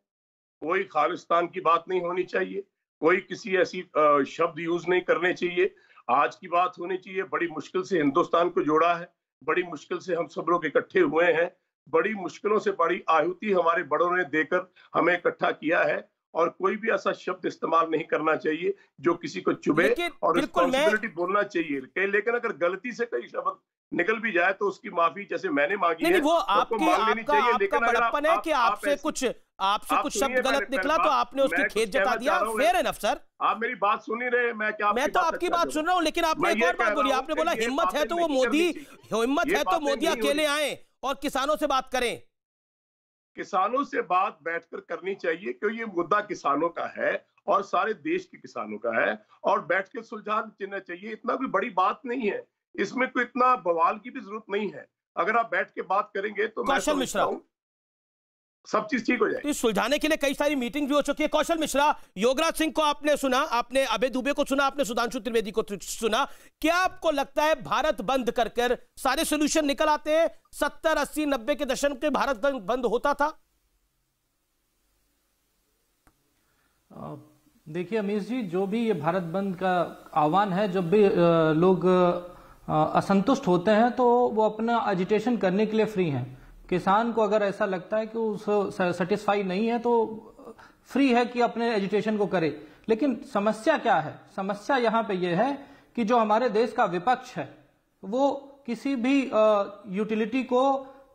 कोई खालिस्तान की बात नहीं होनी चाहिए, कोई किसी ऐसी शब्द यूज नहीं करने चाहिए। आज की बात होनी चाहिए। बड़ी मुश्किल से हिंदुस्तान को जोड़ा है, बड़ी मुश्किल से हम सब लोग इकट्ठे हुए हैं, बड़ी मुश्किलों से बड़ी आहुति हमारे बड़ों ने देकर हमें इकट्ठा किया है, और कोई भी ऐसा शब्द इस्तेमाल नहीं करना चाहिए जो किसी को चुभे, और रिस्पॉन्सिबिलिटी बोलना चाहिए। लेकिन अगर गलती से कोई शब्द निकल भी जाए तो उसकी माफी जैसे मैंने मांगी है, वो आपका बड़प्पन है कि आपसे कुछ शब्द गलत निकला तो आपने उसकी खेद जता दिया। फेयर एनफ सर, आप मेरी बात सुन ही रहे, मैं तो आपकी बात सुन रहा हूं, लेकिन आपने एक और बात बोली। आपने बोला हिम्मत है तो मोदी अकेले आए और किसानों से बात करें। किसानों से बात बैठकर करनी चाहिए, क्योंकि ये मुद्दा किसानों का है और सारे देश के किसानों का है, और बैठ के सुलझाना चाहिए। इतना कोई बड़ी बात नहीं है, इसमें कोई इतना बवाल की भी जरूरत नहीं है। अगर आप बैठ के बात करेंगे तो मैं समझता हूं सब चीज ठीक हो जाएगी। तो सुलझाने के लिए कई सारी मीटिंग भी हो चुकी है। कौशल मिश्रा, योगराज सिंह को आपने सुना, आपने अभय दुबे को सुना, आपने सुधांशु त्रिवेदी को सुना। क्या आपको लगता है भारत बंद कर सारे सोल्यूशन निकल आते हैं? 70, 80, 90 के दशक के भारत बंद होता था? देखिए अमीश जी, जो भी ये भारत बंद का आह्वान है, जब भी लोग असंतुष्ट होते हैं तो वो अपना एजिटेशन करने के लिए फ्री हैं। किसान को अगर ऐसा लगता है कि उसे सेटिस्फाई नहीं है तो फ्री है कि अपने एजिटेशन को करे। लेकिन समस्या क्या है? समस्या यहाँ पे ये है कि जो हमारे देश का विपक्ष है वो किसी भी यूटिलिटी को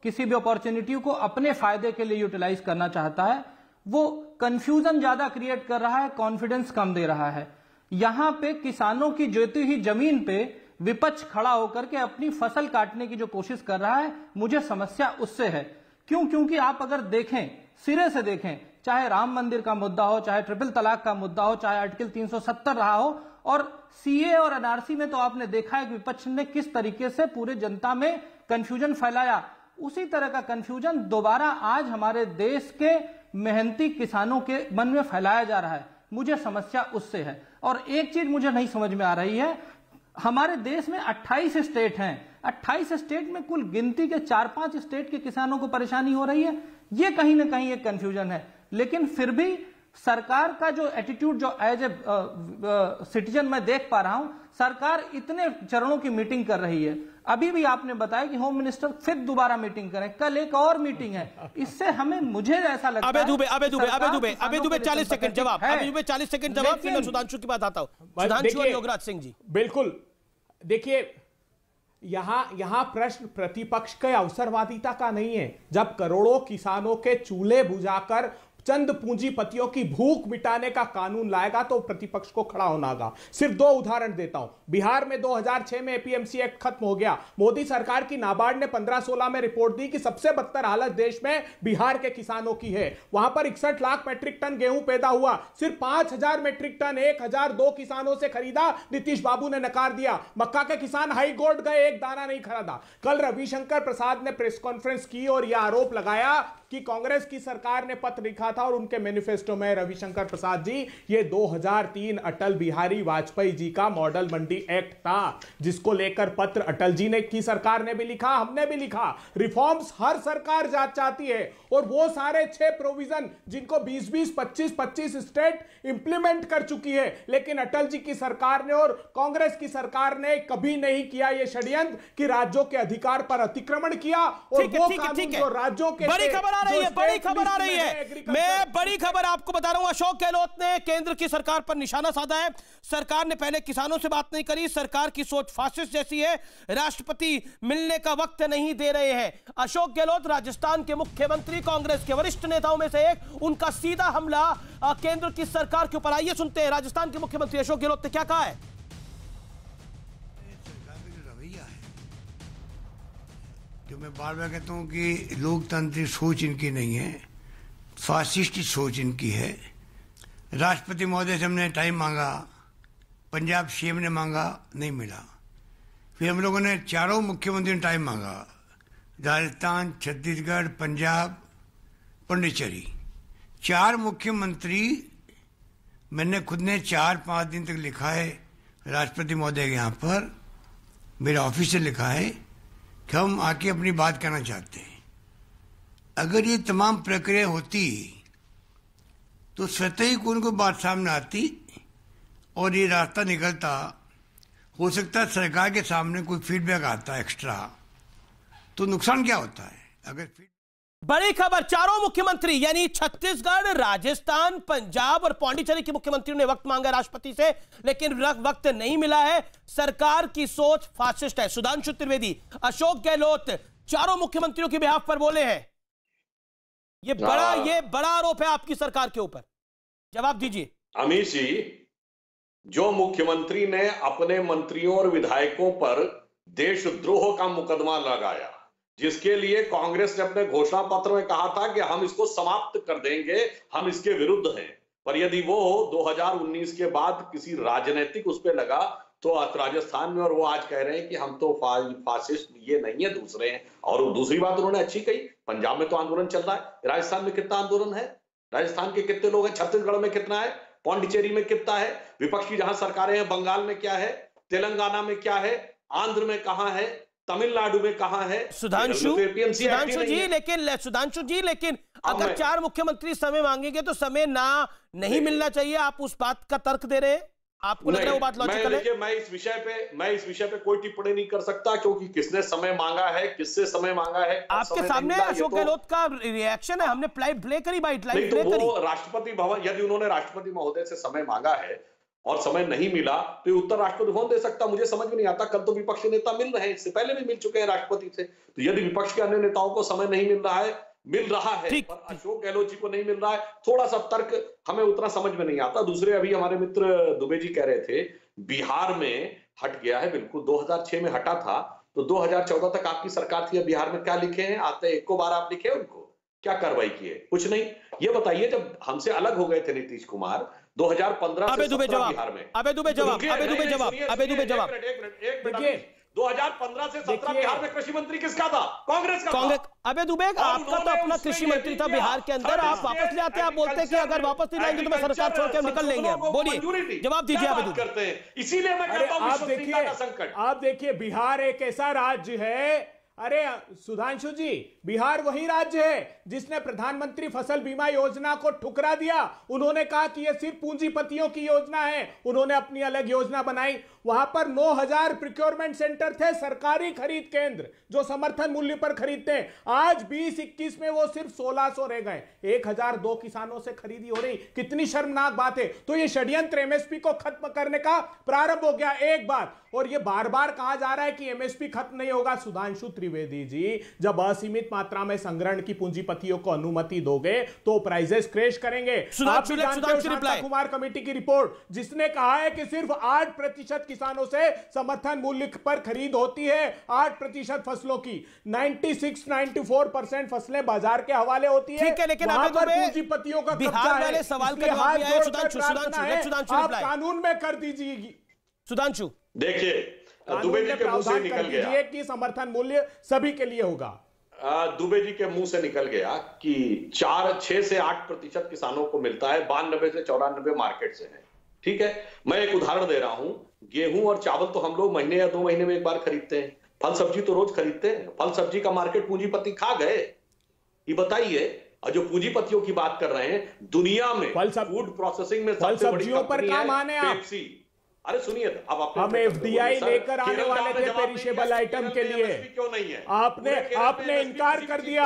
किसी भी अपॉर्चुनिटी को अपने फायदे के लिए यूटिलाइज करना चाहता है, वो कंफ्यूजन ज्यादा क्रिएट कर रहा है, कॉन्फिडेंस कम दे रहा है। यहां पे किसानों की जोती हुई जमीन पे विपक्ष खड़ा होकर के अपनी फसल काटने की जो कोशिश कर रहा है, मुझे समस्या उससे है। क्योंकि आप अगर देखें, सिरे से देखें, चाहे राम मंदिर का मुद्दा हो, चाहे ट्रिपल तलाक का मुद्दा हो, चाहे आर्टिकल 370 रहा हो, और सीए और एनआरसी में तो आपने देखा है कि विपक्ष ने किस तरीके से पूरे जनता में कंफ्यूजन फैलाया। उसी तरह का कंफ्यूजन दोबारा आज हमारे देश के मेहनती किसानों के मन में फैलाया जा रहा है। मुझे समस्या उससे है। और एक चीज मुझे नहीं समझ में आ रही है, हमारे देश में 28 स्टेट हैं, 28 स्टेट में कुल गिनती के 4-5 स्टेट के किसानों को परेशानी हो रही है। ये कहीं ना कहीं एक कंफ्यूजन है। लेकिन फिर भी सरकार का जो एटीट्यूड, जो एज ए सिटीजन मैं देख पा रहा हूं, सरकार इतने चरणों की मीटिंग कर रही है। अभी भी आपने बताया कि होम मिनिस्टर फिर दोबारा मीटिंग करें, कल एक और मीटिंग है। इससे मुझे ऐसा लगता है। अबे दुबे 40 सेकंड जवाब, अबे दुबे 40 सेकंड जवाब, फिर मैं सुधांशु की बात आता हूं। सुधांशु और योगराज सिंह जी। बिल्कुल, देखिए यहां प्रश्न प्रतिपक्ष के अवसरवादिता का नहीं है। जब करोड़ों किसानों के चूल्हे बुझाकर चंद पूंजीपतियों की भूख मिटाने का कानून लाएगा तो प्रतिपक्ष को खड़ा होना होगा। सिर्फ 2 उदाहरण देता हूं। बिहार में 2006 में एपीएमसी एक्ट खत्म हो गया। मोदी सरकार की नाबार्ड ने 15-16 में रिपोर्ट दी कि सबसे बदतर हालत देश में बिहार के किसानों की है। वहां पर 61 लाख मैट्रिक टन गेहूं पैदा हुआ, सिर्फ 5000 मैट्रिक टन 1002 किसानों से खरीदा, नीतीश बाबू ने नकार दिया। मक्का के किसान हाई कोर्ट गए, एक दाना नहीं खरीदा। कल रविशंकर प्रसाद ने प्रेस कॉन्फ्रेंस की और यह आरोप लगाया कि कांग्रेस की सरकार ने पत्र लिखा था और उनके मैनिफेस्टो में रविशंकर प्रसाद जी, ये 2003 अटल बिहारी वाजपेयी जी का मॉडल मंडी एक्ट था, जिसको लेकर पत्र अटल जी ने की सरकार ने भी लिखा, हमने भी लिखा। रिफॉर्म्स हर सरकार चाहती है और वो सारे 6 प्रोविजन जिनको 20-20, 25-25 स्टेट इंप्लीमेंट कर चुकी है, लेकिन अटल जी की सरकार ने और कांग्रेस की सरकार ने कभी नहीं किया ये षड्यंत्र कि राज्यों के अधिकार पर अतिक्रमण किया। और वो कानून जो राज्यों के बड़ी खबर आ रही है, मैं बड़ी खबर आपको बता रहा हूं। अशोक गहलोत ने केंद्र की सरकार पर निशाना साधा है। सरकार ने पहले किसानों से बात नहीं करी, सरकार की सोच फासिस्ट जैसी है, राष्ट्रपति मिलने का वक्त नहीं दे रहे हैं। अशोक गहलोत राजस्थान के मुख्यमंत्री, कांग्रेस के वरिष्ठ नेताओं में से एक, उनका सीधा हमला केंद्र की सरकार के ऊपर। आइए सुनते हैं राजस्थान के मुख्यमंत्री अशोक गहलोत ने क्या कहा है। जो मैं बार बार कहता हूं कि लोकतांत्रिक सोच इनकी नहीं है, फासिस्ट सोच इनकी है। राष्ट्रपति महोदय से हमने टाइम मांगा, पंजाब सीएम ने मांगा, नहीं मिला। फिर हम लोगों ने चारों मुख्यमंत्रियों ने टाइम मांगा, राजस्थान, छत्तीसगढ़, पंजाब, पुडुचेरी, 4 मुख्यमंत्री, मैंने खुद ने 4-5 दिन तक लिखा है राष्ट्रपति महोदय के यहाँ पर, मेरा ऑफिस से लिखा है कि हम आके अपनी बात कहना चाहते हैं। अगर ये तमाम प्रक्रिया होती तो स्वतः ही कोई बात सामने आती और ये रास्ता निकलता। हो सकता है सरकार के सामने कोई फीडबैक आता एक्स्ट्रा, तो नुकसान क्या होता है अगर बड़ी खबर, चारों मुख्यमंत्री यानी छत्तीसगढ़, राजस्थान, पंजाब और पांडिचेरी के मुख्यमंत्रियों ने वक्त मांगा राष्ट्रपति से, लेकिन वक्त नहीं मिला है। सरकार की सोच फासिस्ट है। सुधांशु त्रिवेदी, अशोक गहलोत चारों मुख्यमंत्रियों के बिहाफ पर बोले हैं, ये बड़ा आरोप है आपकी सरकार के ऊपर, जवाब दीजिए। अमीश जी, जो मुख्यमंत्री ने अपने मंत्रियों और विधायकों पर देशद्रोह का मुकदमा लगाया, जिसके लिए कांग्रेस ने अपने घोषणा पत्र में कहा था कि हम इसको समाप्त कर देंगे, हम इसके विरुद्ध हैं, पर यदि वो 2019 के बाद किसी राजनीतिक उस पर लगा तो राजस्थान में, और वो आज कह रहे हैं कि हम तो फासिस्ट ये नहीं है, दूसरे हैं। और दूसरी बात उन्होंने अच्छी कही, पंजाब में तो आंदोलन चल रहा है, राजस्थान में कितना आंदोलन है, राजस्थान के कितने लोग हैं, छत्तीसगढ़ में कितना है, पांडिचेरी में कितना है, विपक्ष की जहां सरकारें हैं, बंगाल में क्या है, तेलंगाना में क्या है, आंध्र में कहां है, तमिलनाडु में कहां है। सुधांशु जी, लेकिन अगर 4 मुख्यमंत्री समय मांगेंगे तो समय नहीं मिलना चाहिए, आप उस बात का तर्क दे रहे हैं? आपको लग रहा है वो बात लॉजिकल है? मैं इस विषय पे कोई टिप्पणी नहीं कर सकता, क्योंकि किसने समय मांगा है, किससे समय मांगा है, आपके सामने अशोक गहलोत का रिएक्शन है, हमने प्ले करी बाइट लाइव प्ले करी। राष्ट्रपति भवन, यदि उन्होंने राष्ट्रपति महोदय से समय मांगा है और समय नहीं मिला तो ये उत्तर राष्ट्रपति भवन दे सकता। मुझे समझ में नहीं आता, कल तो विपक्ष के नेता मिल रहे हैं, इससे पहले भी मिल चुके हैं राष्ट्रपति से। तो यदि विपक्ष के अन्य नेताओं को समय नहीं मिल रहा है पर अशोक गहलोत जी को नहीं मिल रहा है, थोड़ा सा तर्क हमें उतना समझ में नहीं आता। दूसरे, अभी हमारे मित्र दुबे जी कह रहे थे बिहार में हट गया है, बिल्कुल 2006 में हटा था, तो 2014 तक आपकी सरकार थी, बिहार में क्या लिखे हैं? आते एक को बार आप लिखे उनको, क्या कार्रवाई की है? कुछ नहीं। ये बताइए, जब हमसे अलग हो गए थे नीतीश कुमार 2015 से 17 बिहार में, अबे दुबे जवाब 2015 से 17 बिहार में कृषि मंत्री किसका था? कांग्रेस का था। अबे दुबे, आपका तो अपना कृषि मंत्री था बिहार के अंदर, आप वापस ले आते हैं, आप बोलते हैं कि अगर वापस नहीं लाएंगे तो मैं सरकार छोड़ के हम निकल लेंगे। बोलिए, जवाब दीजिए। अबे दुबे करते हैं, इसीलिए मैं कहता हूं विश्वसनीयता का संकट। आप देखिए, बिहार एक ऐसा राज्य है, अरे सुधांशु जी, बिहार वही राज्य है जिसने प्रधानमंत्री फसल बीमा योजना को ठुकरा दिया। उन्होंने कहा कि यह सिर्फ पूंजीपतियों की योजना है, उन्होंने अपनी अलग योजना बनाई। वहां पर 9000 प्रोक्योरमेंट सेंटर थे, सरकारी खरीद केंद्र जो समर्थन मूल्य पर खरीदते हैं। आज 2021 में वो सिर्फ 1600 रह गए। 1002 किसानों से खरीदी हो रही, कितनी शर्मनाक बात है। तो ये षड्यंत्र एमएसपी को खत्म करने का प्रारंभ हो गया, एक बात। और ये बार बार कहा जा रहा है कि एमएसपी खत्म नहीं होगा। सुधांशु त्रिवेदी जी, जब असीमित मात्रा में संग्रहण की पूंजीपतियों को अनुमति दोगे तो प्राइजेस क्रैश करेंगे। आप जानते हो शांता कुमार कमेटी की रिपोर्ट, जिसने कहा है कि सिर्फ 8% किसानों से समर्थन मूल्य पर खरीद होती है। 8% फसलों की 96-94% फसलें बाजार के हवाले होती है। ठीक है, लेकिन पूंजीपतियों का कब्जा है। सवाल का जवाब दिया है सुधांशु, आप कानून में कर दीजिए। सुधांशु देखिए, दुबे जी के मुंह से निकल गया कि समर्थन मूल्य सभी के लिए होगा। दुबे जी के मुंह से निकल गया कि 6 से 8% किसानों को मिलता है, 92 से 94 मार्केट से है। ठीक है, मैं एक उदाहरण दे रहा हूं। गेहूं और चावल तो हम लोग महीने या 2 महीने में एक बार खरीदते हैं, फल सब्जी तो रोज खरीदते हैं। फल सब्जी का मार्केट पूंजीपति खा गए। ये बताइए, और जो पूंजीपतियों की बात कर रहे हैं, दुनिया में फूड प्रोसेसिंग में सबसे बड़ी कंपनी है पेप्सी। अरे सुनिए, अब हम एफडीआई लेकर आने वाले थे पेरिशेबल आइटम के लिए, क्यों नहीं है? आपने इनकार कर दिया।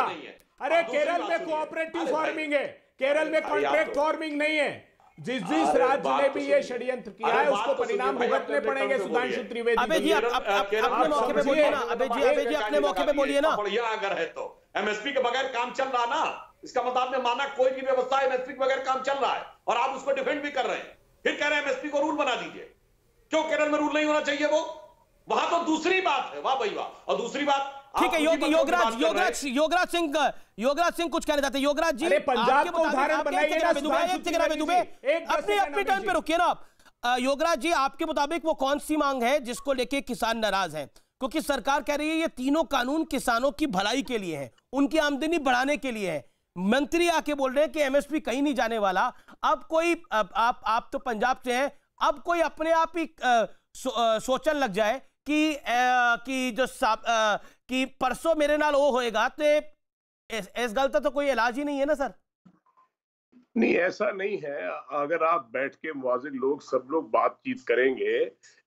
अरे केरल में कोऑपरेटिव फार्मिंग है, केरल में कॉन्ट्रैक्ट फार्मिंग नहीं है। जिस राज्य ने भी ये षड्यंत्र किया है उसको परिणाम भुगतने पड़ेंगे। सुधांशु त्रिवेदी, अबे जी अपने मौके पे बोलिए ना। अबे जी अपने मौके पे बोलिए ना। बढ़िया अगर है तो एमएसपी के बगैर काम चल रहा ना, इसका मतलब आपने माना कोई भी व्यवस्था एमएसपी के बगैर काम चल रहा है और आप उसको डिफेंड भी कर रहे हैं, फिर कह रहे हैं एमएसपी को रूल बना दीजिए। क्यों केरल में रूल नहीं होना चाहिए? वो वहां तो दूसरी बात है। वाह भाई वाह। और दूसरी बात, ठीक है, योगराज सिंह कुछ कहना चाहते हैं। योगराज जी, पंजाब को उदाहरण बनाइए ना। अपने टर्न पे रुकिए ना आप। योगराज जी, आपके मुताबिक वो कौन सी मांग है जिसको लेके किसान नाराज हैं? क्योंकि सरकार कह रही है ये तीनों कानून किसानों की भलाई के लिए हैं, उनकी आमदनी बढ़ाने के लिए है। मंत्री आके बोल रहे हैं कि एमएसपी कहीं नहीं जाने वाला। अब कोई आप तो पंजाब से हैं, अब कोई अपने आप ही सोचने लग जाए कि जो कि परसों मेरे नाल वो होएगा, तो इस गलत तो कोई इलाज ही नहीं है ना सर? नहीं, ऐसा नहीं है। अगर आप बैठ के मुआजिर लोग सब लोग बातचीत करेंगे,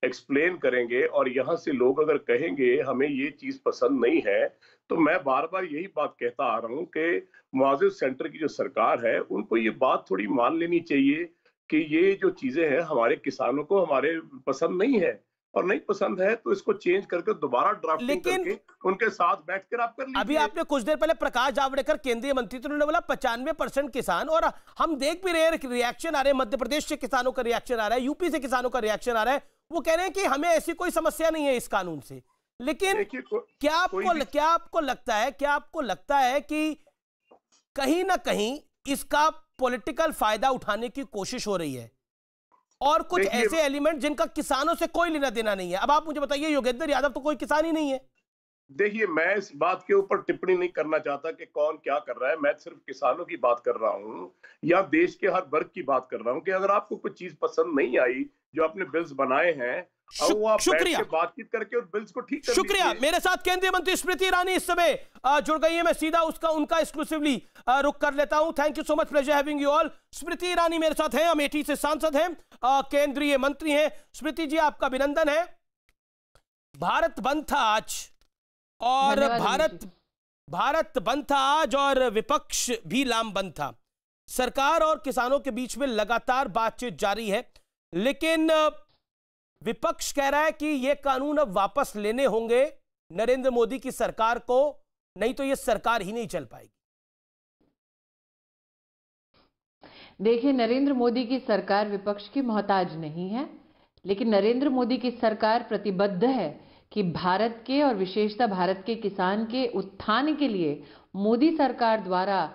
एक्सप्लेन करेंगे, और यहाँ से लोग अगर कहेंगे हमें ये चीज पसंद नहीं है, तो मैं बार बार यही बात कहता आ रहा हूँ कि मुआजिर सेंटर की जो सरकार है उनको ये बात थोड़ी मान लेनी चाहिए कि ये जो चीजें हैं हमारे किसानों को हमारे पसंद नहीं है, और नहीं पसंद है तो इसको चेंज करके दोबारा ड्राफ्टिंग करके उनके साथ बैठकर आप कर लीजिए। अभी आपने कुछ देर पहले प्रकाश जावड़ेकर केंद्रीय मंत्री, तो उन्होंने बोला 95% किसान, और हम देख भी रहे हैं रिएक्शन आ रहे हैं। मध्य प्रदेश से किसानों का रिएक्शन आ रहा है, यूपी से किसानों का रिएक्शन आ रहा है। वो कह रहे हैं कि हमें ऐसी कोई समस्या नहीं है इस कानून से। लेकिन क्या आपको लगता है कि कहीं ना कहीं इसका पॉलिटिकल फायदा उठाने की कोशिश हो रही है, और कुछ ऐसे एलिमेंट जिनका किसानों से कोई लेना देना नहीं है? अब आप मुझे बताइए, योगेंद्र यादव तो कोई किसान ही नहीं है। देखिए, मैं इस बात के ऊपर टिप्पणी नहीं करना चाहता कि कौन क्या कर रहा है। मैं सिर्फ किसानों की बात कर रहा हूँ या देश के हर वर्ग की बात कर रहा हूँ कि अगर आपको कुछ चीज पसंद नहीं आई, जो आपने बिल्स बनाए हैं, वो आप बैठ के बातचीत करके उस बिल्स को ठीक कर लीजिए। शुक्रिया। मेरे साथ केंद्रीय मंत्री स्मृति ईरानी इस समय जुड़ गई है। मैं सीधा उनका एक्सक्लूसिवली रुक कर लेता हूं। Thank you so much, pleasure having you all. Smriti Irani मेरे साथ हैं, अमेठी से सांसद हैं, केंद्रीय मंत्री हैं। स्मृति जी, आपका अभिनंदन है। भारत बंद था आज, और भारत बंद था आज, और विपक्ष भी लामबंद था। सरकार और किसानों के बीच में लगातार बातचीत जारी है। लेकिन विपक्ष कह रहा है कि ये कानून अब वापस लेने होंगे नरेंद्र मोदी की सरकार को, नहीं तो ये सरकार ही नहीं चल पाएगी। देखिए, नरेंद्र मोदी की सरकार विपक्ष की मोहताज नहीं है, लेकिन नरेंद्र मोदी की सरकार प्रतिबद्ध है कि भारत के और विशेषतः भारत के किसान के उत्थान के लिए मोदी सरकार द्वारा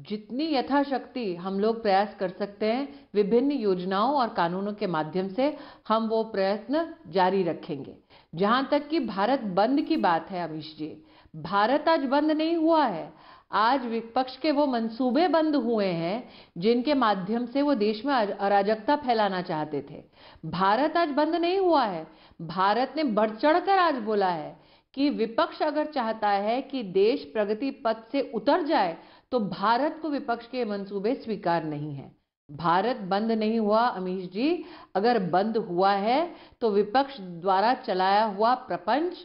जितनी यथाशक्ति हम लोग प्रयास कर सकते हैं, विभिन्न योजनाओं और कानूनों के माध्यम से हम वो प्रयत्न जारी रखेंगे। जहां तक कि भारत बंद की बात है अमीश जी, भारत आज बंद नहीं हुआ है। आज विपक्ष के वो मंसूबे बंद हुए हैं जिनके माध्यम से वो देश में अराजकता फैलाना चाहते थे। भारत आज बंद नहीं हुआ है। भारत ने बढ़ चढ़कर आज बोला है कि विपक्ष अगर चाहता है कि देश प्रगति पथ से उतर जाए तो भारत को विपक्ष के मंसूबे स्वीकार नहीं है। भारत बंद नहीं हुआ अमीश जी। अगर बंद हुआ है तो विपक्ष द्वारा चलाया हुआ प्रपंच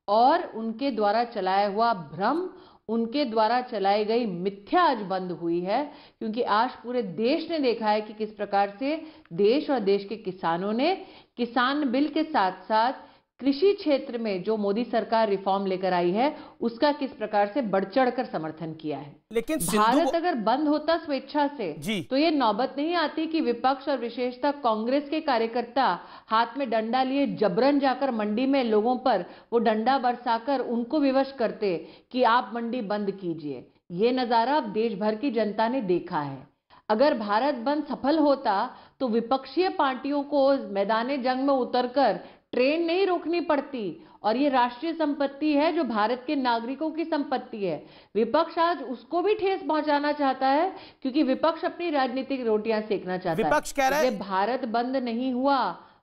और उनके द्वारा चलाया हुआ भ्रम, उनके द्वारा चलाई गई मिथ्या आज बंद हुई है। क्योंकि आज पूरे देश ने देखा है कि किस प्रकार से देश और देश के किसानों ने किसान बिल के साथ साथ कृषि क्षेत्र में जो मोदी सरकार रिफॉर्म लेकर आई है उसका किस प्रकार से बढ़ चढ़कर समर्थन किया है। लेकिन भारत अगर बंद होता स्वेच्छा से तो ये नौबत नहीं आती कि विपक्ष और विशेषतः कांग्रेस के कार्यकर्ता हाथ में डंडा लिए जबरन जाकर मंडी में लोगों पर वो डंडा बरसाकर उनको विवश करते कि आप मंडी बंद कीजिए। ये नजारा अब देश भर की जनता ने देखा है। अगर भारत बंद सफल होता तो विपक्षीय पार्टियों को मैदान जंग में उतरकर ट्रेन नहीं रोकनी पड़ती, और ये राष्ट्रीय संपत्ति है जो भारत के नागरिकों की संपत्ति है। विपक्ष आज उसको भी ठेस पहुंचाना चाहता है क्योंकि विपक्ष अपनी राजनीतिक रोटियां सेकना चाहता है। विपक्ष कह रहा है भारत बंद नहीं हुआ।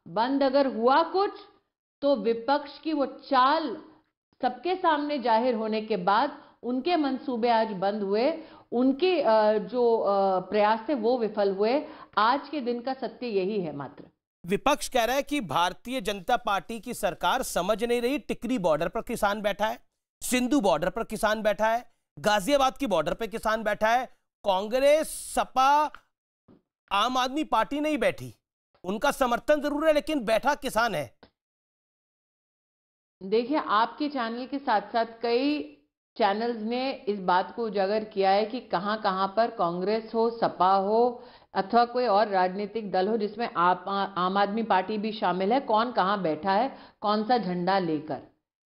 बंद अगर हुआ कुछ तो विपक्ष की वो चाल सबके सामने जाहिर होने के बाद उनके मंसूबे आज बंद हुए, उनके जो प्रयास थे वो विफल हुए। आज के दिन का सत्य यही है। मात्र विपक्ष कह रहा है कि भारतीय जनता पार्टी की सरकार समझ नहीं रही। टिकरी बॉर्डर पर किसान बैठा है, सिंधु बॉर्डर पर किसान बैठा है, गाजियाबाद की बॉर्डर पर किसान बैठा है। कांग्रेस, सपा, आम आदमी पार्टी नहीं बैठी। उनका समर्थन जरूर है लेकिन बैठा किसान है। देखिए, आपके चैनल के साथ साथ कई चैनल्स ने इस बात को उजागर किया है कि कहां कहां पर कांग्रेस हो, सपा हो अथवा कोई और राजनीतिक दल हो जिसमें आम आदमी पार्टी भी शामिल है, कौन कहां बैठा है, कौन सा झंडा लेकर।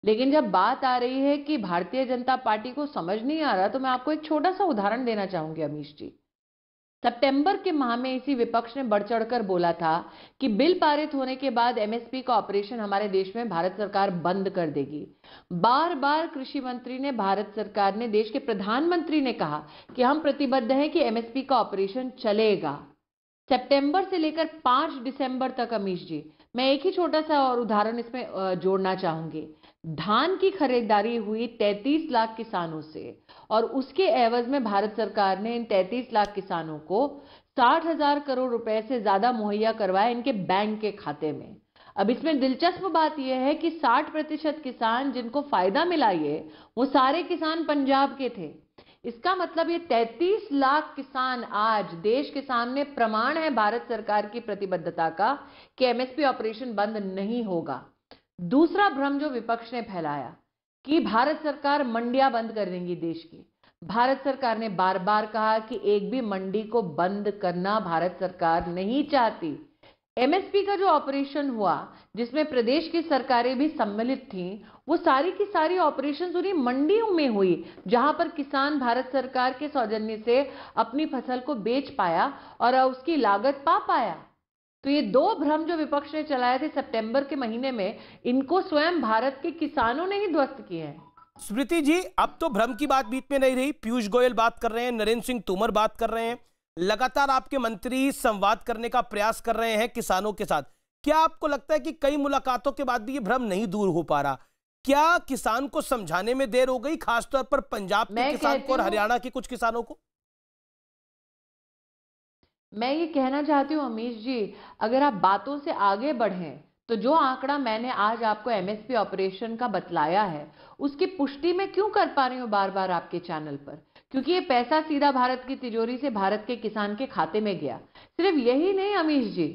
लेकिन जब बात आ रही है कि भारतीय जनता पार्टी को समझ नहीं आ रहा, तो मैं आपको एक छोटा सा उदाहरण देना चाहूंगी अमीश जी। सितंबर के माह में इसी विपक्ष ने बढ़ चढ़कर बोला था कि बिल पारित होने के बाद एमएसपी का ऑपरेशन हमारे देश में भारत सरकार बंद कर देगी। बार बार कृषि मंत्री ने, भारत सरकार ने, देश के प्रधानमंत्री ने कहा कि हम प्रतिबद्ध हैं कि एमएसपी का ऑपरेशन चलेगा। सितंबर से लेकर 5 दिसंबर तक अमीश जी, मैं एक ही छोटा सा और उदाहरण इसमें जोड़ना चाहूंगी। धान की खरीदारी हुई 33 लाख किसानों से और उसके एवज में भारत सरकार ने इन 33 लाख किसानों को 60,000 करोड़ रुपए से ज्यादा मुहैया करवाया इनके बैंक के खाते में। अब इसमें दिलचस्प बात यह है कि 60% किसान जिनको फायदा मिला ये, वो सारे किसान पंजाब के थे। इसका मतलब ये 33 लाख किसान आज देश के सामने प्रमाण है भारत सरकार की प्रतिबद्धता का कि एमएसपी ऑपरेशन बंद नहीं होगा। दूसरा भ्रम जो विपक्ष ने फैलाया कि भारत सरकार मंडियां बंद कर देंगी देश की। भारत सरकार ने बार बार कहा कि एक भी मंडी को बंद करना भारत सरकार नहीं चाहती। एमएसपी का जो ऑपरेशन हुआ जिसमें प्रदेश की सरकारें भी सम्मिलित थीं, वो सारी की सारी ऑपरेशंस उन्हीं मंडियों में हुई जहां पर किसान भारत सरकार के सौजन्य से अपनी फसल को बेच पाया और उसकी लागत पा पाया। तो ये दो भ्रम जो विपक्ष ने चलाए थे सितंबर के महीने में, इनको स्वयं भारत के किसानों ने ही ध्वस्त किए हैं। स्मृति जी, अब तो भ्रम की बात बीच में नहीं रही। पीयूष गोयल बात कर रहे हैं, नरेंद्र सिंह तोमर बात कर रहे हैं, लगातार आपके मंत्री संवाद करने का प्रयास कर रहे हैं किसानों के साथ। क्या आपको लगता है कि कई मुलाकातों के बाद भी ये भ्रम नहीं दूर हो पा रहा? क्या किसान को समझाने में देर हो गई, खासतौर पर पंजाब के किसान को और हरियाणा के कुछ किसानों को? मैं ये कहना चाहती हूँ अमीश जी, अगर आप बातों से आगे बढ़ें तो जो आंकड़ा मैंने आज आपको एमएसपी ऑपरेशन का बतलाया है उसकी पुष्टि मैं क्यों कर पा रही हूँ बार बार आपके चैनल पर? क्योंकि ये पैसा सीधा भारत की तिजोरी से भारत के किसान के खाते में गया। सिर्फ यही नहीं अमीश जी,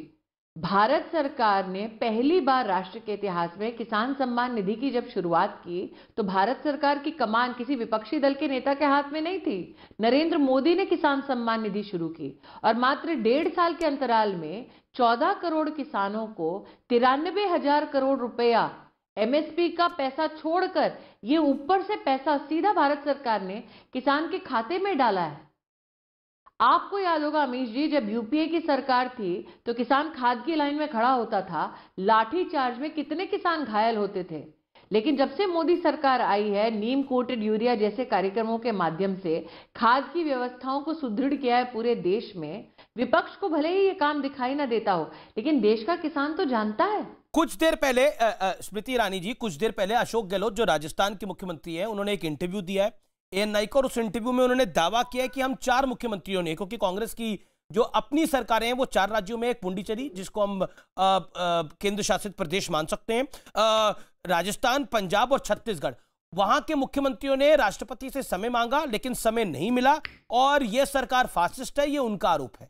भारत सरकार ने पहली बार राष्ट्र के इतिहास में किसान सम्मान निधि की जब शुरुआत की तो भारत सरकार की कमान किसी विपक्षी दल के नेता के हाथ में नहीं थी। नरेंद्र मोदी ने किसान सम्मान निधि शुरू की और मात्र 1.5 साल के अंतराल में 14 करोड़ किसानों को 93,000 करोड़ रुपया एमएसपी का पैसा छोड़कर ये ऊपर से पैसा सीधा भारत सरकार ने किसान के खाते में डाला है। आपको याद होगा अमीश जी, जब यूपीए की सरकार थी तो किसान खाद की लाइन में खड़ा होता था, लाठी चार्ज में कितने किसान घायल होते थे। लेकिन जब से मोदी सरकार आई है, नीम कोटेड यूरिया जैसे कार्यक्रमों के माध्यम से खाद की व्यवस्थाओं को सुदृढ़ किया है पूरे देश में। विपक्ष को भले ही ये काम दिखाई ना देता हो, लेकिन देश का किसान तो जानता है। कुछ देर पहले स्मृति ईरानी जी, कुछ देर पहले अशोक गहलोत जो राजस्थान के मुख्यमंत्री हैं, उन्होंने एक इंटरव्यू दिया है एएनआई को और उस इंटरव्यू में उन्होंने दावा किया है कि हम 4 मुख्यमंत्रियों ने, क्योंकि कांग्रेस की जो अपनी सरकारें हैं वो 4 राज्यों में, एक पुंडीचेरी जिसको हम केंद्र शासित प्रदेश मान सकते हैं, राजस्थान, पंजाब और छत्तीसगढ़, वहां के मुख्यमंत्रियों ने राष्ट्रपति से समय मांगा लेकिन समय नहीं मिला और यह सरकार फासिस्ट है, ये उनका आरोप है।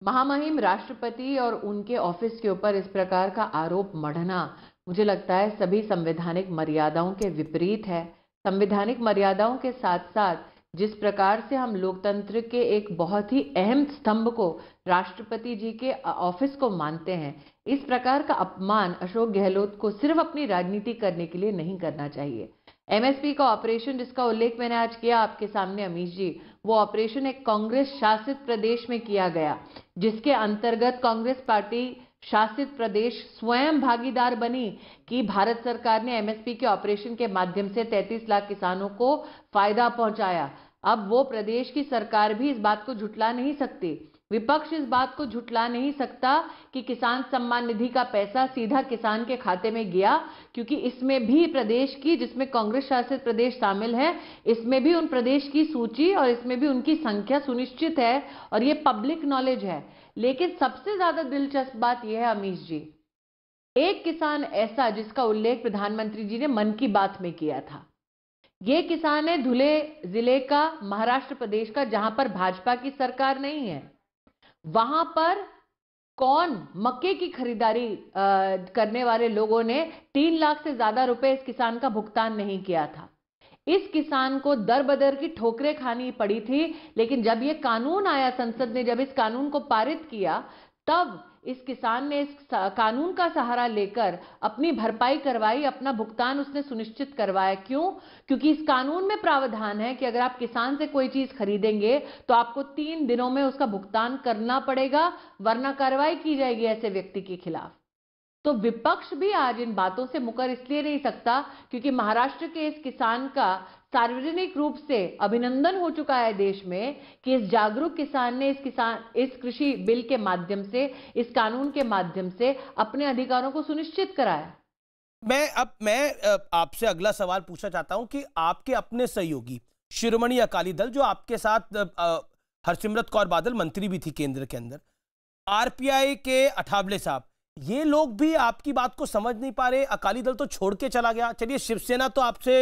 महामहिम राष्ट्रपति और उनके ऑफिस के ऊपर इस प्रकार का आरोप मढ़ना मुझे लगता है सभी संवैधानिक मर्यादाओं के विपरीत है। संवैधानिक मर्यादाओं के साथ साथ जिस प्रकार से हम लोकतंत्र के एक बहुत ही अहम स्तंभ को राष्ट्रपति जी के ऑफिस को मानते हैं, इस प्रकार का अपमान अशोक गहलोत को सिर्फ अपनी राजनीति करने के लिए नहीं करना चाहिए। एमएसपी का ऑपरेशन जिसका उल्लेख मैंने आज किया आपके सामने अमीश जी, वो ऑपरेशन एक कांग्रेस शासित प्रदेश में किया गया, जिसके अंतर्गत कांग्रेस पार्टी शासित प्रदेश स्वयं भागीदार बनी कि भारत सरकार ने एमएसपी के ऑपरेशन के माध्यम से 33 लाख किसानों को फायदा पहुंचाया। अब वो प्रदेश की सरकार भी इस बात को झुठला नहीं सकती, विपक्ष इस बात को झुठला नहीं सकता कि किसान सम्मान निधि का पैसा सीधा किसान के खाते में गया, क्योंकि इसमें भी प्रदेश की, जिसमें कांग्रेस शासित प्रदेश शामिल है, इसमें भी उन प्रदेश की सूची और इसमें भी उनकी संख्या सुनिश्चित है और ये पब्लिक नॉलेज है। लेकिन सबसे ज्यादा दिलचस्प बात यह है अमीश जी, एक किसान ऐसा जिसका उल्लेख प्रधानमंत्री जी ने मन की बात में किया था, ये किसान है धुले जिले का, महाराष्ट्र प्रदेश का, जहां पर भाजपा की सरकार नहीं है। वहां पर कौन मक्के की खरीदारी करने वाले लोगों ने 3 लाख से ज्यादा रुपए इस किसान का भुगतान नहीं किया था। इस किसान को दर बदर की ठोकरें खानी पड़ी थी, लेकिन जब ये कानून आया, संसद ने जब इस कानून को पारित किया, तब इस किसान ने इस कानून का सहारा लेकर अपनी भरपाई करवाई, अपना भुगतान उसने सुनिश्चित करवाया। क्यों? क्योंकि इस कानून में प्रावधान है कि अगर आप किसान से कोई चीज खरीदेंगे तो आपको 3 दिनों में उसका भुगतान करना पड़ेगा, वरना कार्रवाई की जाएगी ऐसे व्यक्ति के खिलाफ। तो विपक्ष भी आज इन बातों से मुकर इसलिए नहीं सकता क्योंकि महाराष्ट्र के इस किसान का सार्वजनिक रूप से अभिनंदन हो चुका है देश में कि इस जागरूक किसान ने इस कृषि बिल के माध्यम से, इस कानून के माध्यम से अपने अधिकारों को सुनिश्चित कराया। मैं आपसे अगला सवाल पूछना चाहता हूं कि आपके अपने सहयोगी शिरोमणि अकाली दल, जो आपके साथ हरसिमरत कौर बादल मंत्री भी थी केंद्र के अंदर, आरपीआई के अठावले साहब, ये लोग भी आपकी बात को समझ नहीं पा रहे। अकाली दल तो छोड़ के चला गया, चलिए शिवसेना तो आपसे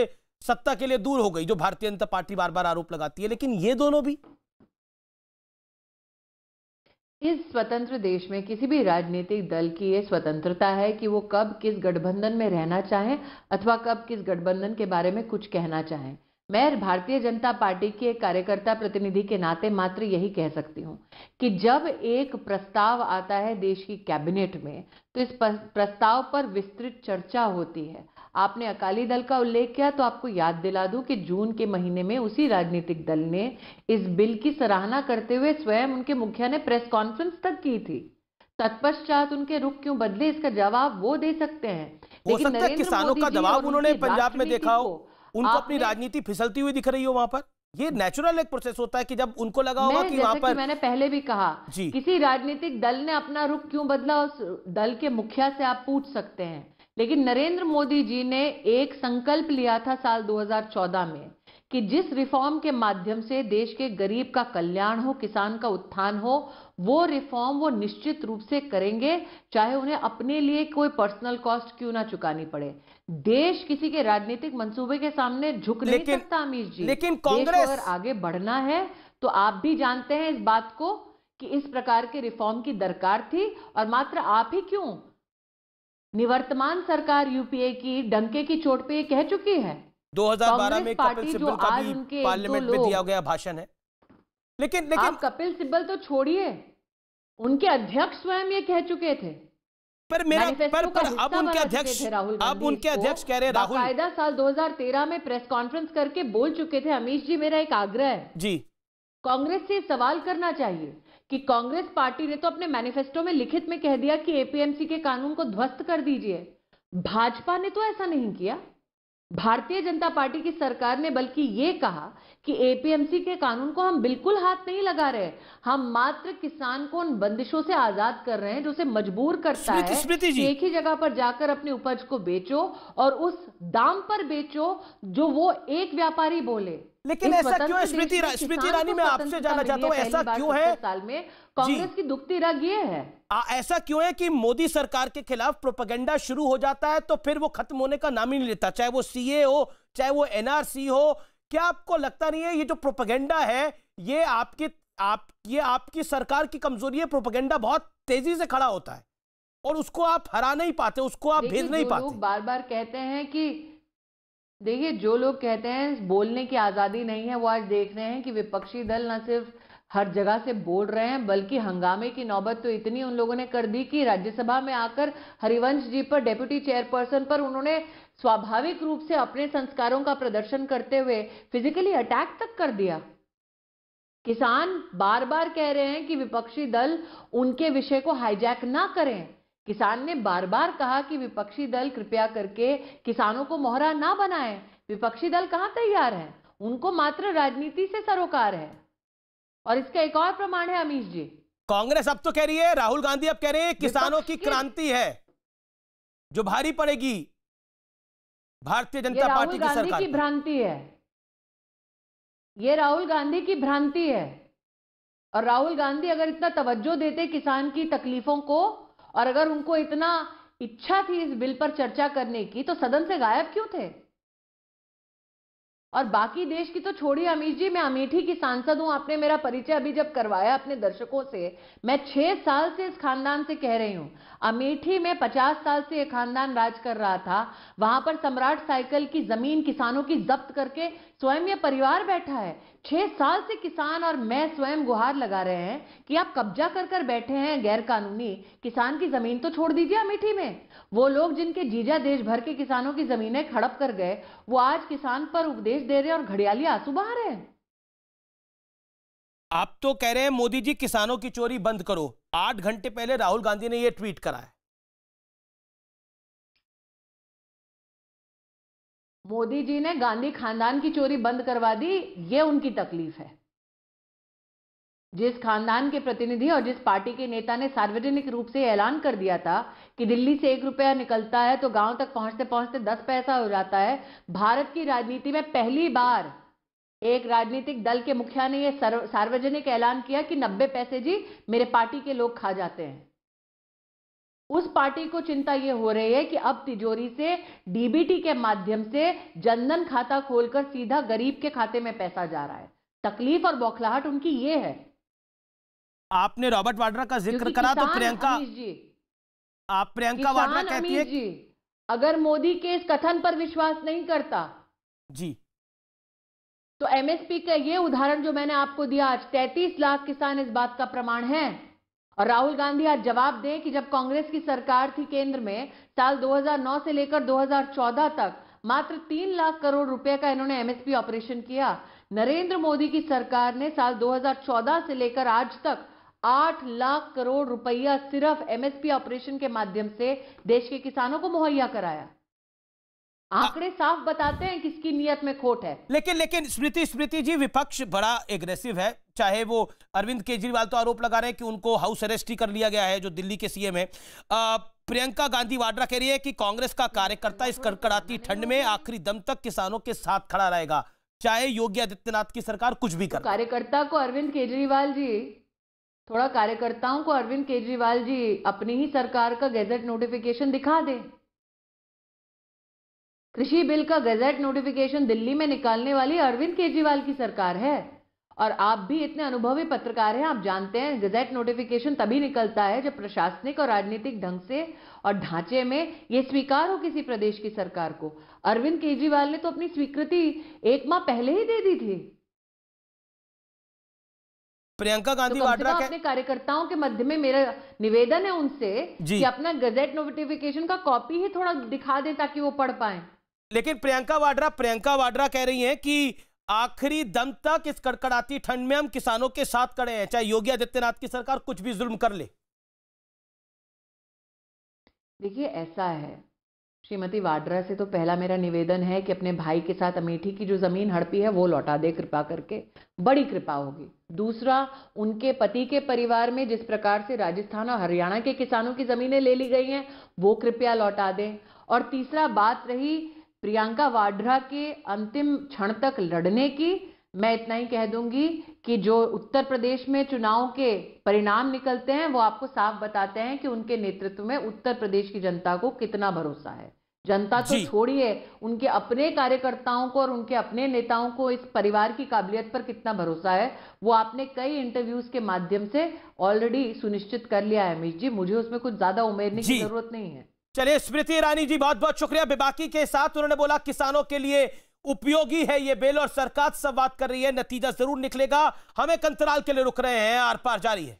सत्ता के लिए दूर हो गई, जो भारतीय जनता पार्टी बार बार आरोप लगाती है, लेकिन ये दोनों भी। इस स्वतंत्र देश में किसी भी राजनीतिक दल की ये स्वतंत्रता है कि वो कब किस गठबंधन में रहना चाहें अथवा कब किस गठबंधन के बारे में कुछ कहना चाहें। मैं भारतीय जनता पार्टी के एक कार्यकर्ता प्रतिनिधि के नाते मात्र यही कह सकती हूं कि जब एक प्रस्ताव आता है देश की कैबिनेट में तो इस प्रस्ताव पर विस्तृत चर्चा होती है। आपने अकाली दल का उल्लेख किया तो आपको याद दिला दूं कि जून के महीने में उसी राजनीतिक दल ने इस बिल की सराहना करते हुए स्वयं उनके मुखिया ने प्रेस कॉन्फ्रेंस तक की थी। तत्पश्चात उनके रुख क्यों बदले, इसका जवाब वो दे सकते हैं। हो सकता है किसानों का दबाव उन्होंने पंजाब में देखा हो, उनको अपनी राजनीति फिसलती हुई दिख रही हो वहां पर। ये नेचुरल एक प्रोसेस होता है कि जब उनको लगा होगा कि वहां पर, मैंने पहले भी कहा, किसी राजनीतिक दल ने अपना रुख क्यों बदला, उस दल के मुखिया से आप पूछ सकते हैं। लेकिन नरेंद्र मोदी जी ने एक संकल्प लिया था साल 2014 में कि जिस रिफॉर्म के माध्यम से देश के गरीब का कल्याण हो, किसान का उत्थान हो, वो रिफॉर्म वो निश्चित रूप से करेंगे, चाहे उन्हें अपने लिए कोई पर्सनल कॉस्ट क्यों ना चुकानी पड़े। देश किसी के राजनीतिक मंसूबे के सामने झुक नहीं सकता अमीश जी। लेकिन कांग्रेस अगर आगे बढ़ना है तो आप भी जानते हैं इस बात को कि इस प्रकार के रिफॉर्म की दरकार थी, और मात्र आप ही क्यों, निवर्तमान सरकार यूपीए की डंके की चोट पे ये कह चुकी है। 2012 में कपिल सिब्बल का भी पार्लियामेंट में दिया गया भाषण है। लेकिन आप कपिल सिब्बल तो छोड़िए, उनके अध्यक्ष स्वयं ये कह चुके थे। पर अब उनके अध्यक्ष कह रहे राहुल बाकायदा साल 2013 में प्रेस कॉन्फ्रेंस करके बोल चुके थे, अमीश जी मेरा एक आग्रह है जी, कांग्रेस से सवाल करना चाहिए कि कांग्रेस पार्टी ने तो अपने मैनिफेस्टो में लिखित में कह दिया कि एपीएमसी के कानून को ध्वस्त कर दीजिए, भाजपा ने तो ऐसा नहीं किया। भारतीय जनता पार्टी की सरकार ने बल्कि ये कहा कि एपीएमसी के कानून को हम बिल्कुल हाथ नहीं लगा रहे, हम मात्र किसान को उन बंदिशों से आजाद कर रहे हैं जो उसे मजबूर करता है कि एक ही जगह पर जाकर अपनी उपज को बेचो और उस दाम पर बेचो जो वो एक व्यापारी बोले। लेकिन ऐसा क्यों है स्मृति ईरानी, मैं आपसे जानना चाहता हूं ऐसा क्यों है साल में कांग्रेस की दुखती रग ये है, ऐसा क्यों है कि मोदी सरकार के खिलाफ प्रोपेगेंडा शुरू हो जाता है तो फिर वो खत्म होने का नाम ही नहीं लेता, चाहे वो सीए हो चाहे वो एनआरसी हो। क्या आपको लगता नहीं है ये जो प्रोपेगेंडा है ये आपकी सरकार की कमजोरी है? प्रोपेगेंडा बहुत तेजी से खड़ा होता है और उसको आप हरा नहीं पाते, उसको आप भेज नहीं पाते। लोग बार बार कहते हैं कि देखिए, जो लोग कहते हैं बोलने की आजादी नहीं है, वो आज देख रहे हैं कि विपक्षी दल न सिर्फ हर जगह से बोल रहे हैं बल्कि हंगामे की नौबत तो इतनी उन लोगों ने कर दी कि राज्यसभा में आकर हरिवंश जी पर, डेप्यूटी चेयरपर्सन पर उन्होंने स्वाभाविक रूप से अपने संस्कारों का प्रदर्शन करते हुए फिजिकली अटैक तक कर दिया। किसान बार बार कह रहे हैं कि विपक्षी दल उनके विषय को हाईजैक ना करें। किसान ने बार बार कहा कि विपक्षी दल कृपया करके किसानों को मोहरा ना बनाएं। विपक्षी दल कहां तैयार है, उनको मात्र राजनीति से सरोकार है। और इसका एक और प्रमाण है अमीश जी, कांग्रेस अब तो कह रही है, राहुल गांधी अब कह रहे हैं किसानों की क्रांति है जो भारी पड़ेगी भारतीय जनता पार्टी की सरकार की भ्रांति है, ये राहुल गांधी की भ्रांति है। और राहुल गांधी अगर इतना तवज्जो देते किसान की तकलीफों को और अगर उनको इतना इच्छा थी इस बिल पर चर्चा करने की तो सदन से गायब क्यों थे? और बाकी देश की तो छोड़िए अमीश जी, मैं अमेठी की सांसद हूं, आपने मेरा परिचय अभी जब करवाया अपने दर्शकों से, मैं 6 साल से इस खानदान से कह रही हूं, अमेठी में 50 साल से यह खानदान राज कर रहा था, वहां पर सम्राट साइकिल की जमीन किसानों की जब्त करके स्वयं यह परिवार बैठा है। 6 साल से किसान और मैं स्वयं गुहार लगा रहे हैं कि आप कब्जा कर बैठे हैं गैर कानूनी, किसान की जमीन तो छोड़ दीजिए अमेठी में। वो लोग जिनके जीजा देश भर के किसानों की जमीनें हड़प कर गए, वो आज किसान पर उपदेश दे रहे हैं और घड़ियाली आंसू बहा रहे हैं। आप तो कह रहे हैं मोदी जी किसानों की चोरी बंद करो, 8 घंटे पहले राहुल गांधी ने यह ट्वीट करा है। मोदी जी ने गांधी खानदान की चोरी बंद करवा दी, ये उनकी तकलीफ है। जिस खानदान के प्रतिनिधि और जिस पार्टी के नेता ने सार्वजनिक रूप से ऐलान कर दिया था कि दिल्ली से 1 रुपया निकलता है तो गांव तक पहुंचते पहुंचते 10 पैसा हो जाता है, भारत की राजनीति में पहली बार एक राजनीतिक दल के मुखिया ने यह सार्वजनिक ऐलान किया कि 90 पैसे जी मेरे पार्टी के लोग खा जाते हैं। उस पार्टी को चिंता यह हो रही है कि अब तिजोरी से डीबीटी के माध्यम से जनधन खाता खोलकर सीधा गरीब के खाते में पैसा जा रहा है। तकलीफ और बौखलाहट उनकी ये है। आपने रॉबर्ट वाड्रा का जिक्र करा तो प्रियंका वाड्रा कहती है जी, अगर मोदी के इस कथन पर विश्वास नहीं करता जी तो एमएसपी का ये उदाहरण जो मैंने आपको दिया आज, 33 लाख किसान इस बात का प्रमाण है। और राहुल गांधी आज जवाब दें कि जब कांग्रेस की सरकार थी केंद्र में, साल 2009 से लेकर 2014 तक मात्र 3 लाख करोड़ रुपए का इन्होंने एमएसपी ऑपरेशन किया। नरेंद्र मोदी की सरकार ने साल 2014 से लेकर आज तक 8 लाख करोड़ रुपया सिर्फ एमएसपी ऑपरेशन के माध्यम से देश के किसानों को मुहैया कराया। आंकड़े साफ बताते हैं किसकी नियत में खोट है। लेकिन स्मृति जी, विपक्ष बड़ा एग्रेसिव है। चाहे वो अरविंद केजरीवाल तो आरोप लगा रहे हैं कि उनको हाउस अरेस्ट ही कर लिया गया है, जो दिल्ली के सीएम है। प्रियंका गांधी वाड्रा कह रही है कि कांग्रेस का कार्यकर्ता इस कड़कड़ाती ठंड में आखिरी दम तक किसानों के साथ खड़ा रहेगा, चाहे योगी आदित्यनाथ की सरकार कुछ भी करे। कार्यकर्ताओं को अरविंद केजरीवाल जी अपनी ही सरकार का गैजेट नोटिफिकेशन दिखा दे। कृषि बिल का गैजेट नोटिफिकेशन दिल्ली में निकालने वाली अरविंद केजरीवाल की सरकार है। और आप भी इतने अनुभवी पत्रकार हैं, आप जानते हैं गजट नोटिफिकेशन तभी निकलता है जब प्रशासनिक और राजनीतिक ढंग से और ढांचे में ये स्वीकार हो किसी प्रदेश की सरकार को। अरविंद केजरीवाल ने तो अपनी स्वीकृति 1 माह पहले ही दे दी थी। प्रियंका गांधी तो वाड्रा अपने कार्यकर्ताओं के मध्य में मेरा निवेदन है उनसे कि अपना गजट नोटिफिकेशन का कॉपी ही थोड़ा दिखा दें ताकि वो पढ़ पाए। लेकिन प्रियंका वाड्रा कह रही हैं कि आखिरी दम तक इस कड़कड़ाती ठंड में हम किसानों के साथ खड़े हैं, चाहे योगी आदित्यनाथ की सरकार कुछ भी जुल्म कर ले। देखिए ऐसा है, श्रीमती वाड्रा से तो पहला मेरा निवेदन है कि अपने भाई के साथ अमेठी की जो जमीन हड़पी है वो लौटा दे कृपा करके, बड़ी कृपा होगी। दूसरा, उनके पति के परिवार में जिस प्रकार से राजस्थान और हरियाणा के किसानों की जमीनें ले ली गई हैं वो कृपया लौटा दें। और तीसरा, बात रही प्रियंका वाड्रा के अंतिम क्षण तक लड़ने की, मैं इतना ही कह दूंगी कि जो उत्तर प्रदेश में चुनाव के परिणाम निकलते हैं वो आपको साफ बताते हैं कि उनके नेतृत्व में उत्तर प्रदेश की जनता को कितना भरोसा है। जनता तो छोड़िए, उनके अपने कार्यकर्ताओं को और उनके अपने नेताओं को इस परिवार की काबिलियत पर कितना भरोसा है वो आपने कई इंटरव्यूज के माध्यम से ऑलरेडी सुनिश्चित कर लिया है। अमीश जी, मुझे उसमें कुछ ज्यादा उमेरने की जरूरत नहीं है। चलिए स्मृति ईरानी जी, बहुत बहुत शुक्रिया। बेबाकी के साथ उन्होंने बोला किसानों के लिए उपयोगी है ये बिल और सरकार संवाद कर रही है, नतीजा जरूर निकलेगा। हम एक अंतराल के लिए रुक रहे हैं, आर पार जारी है।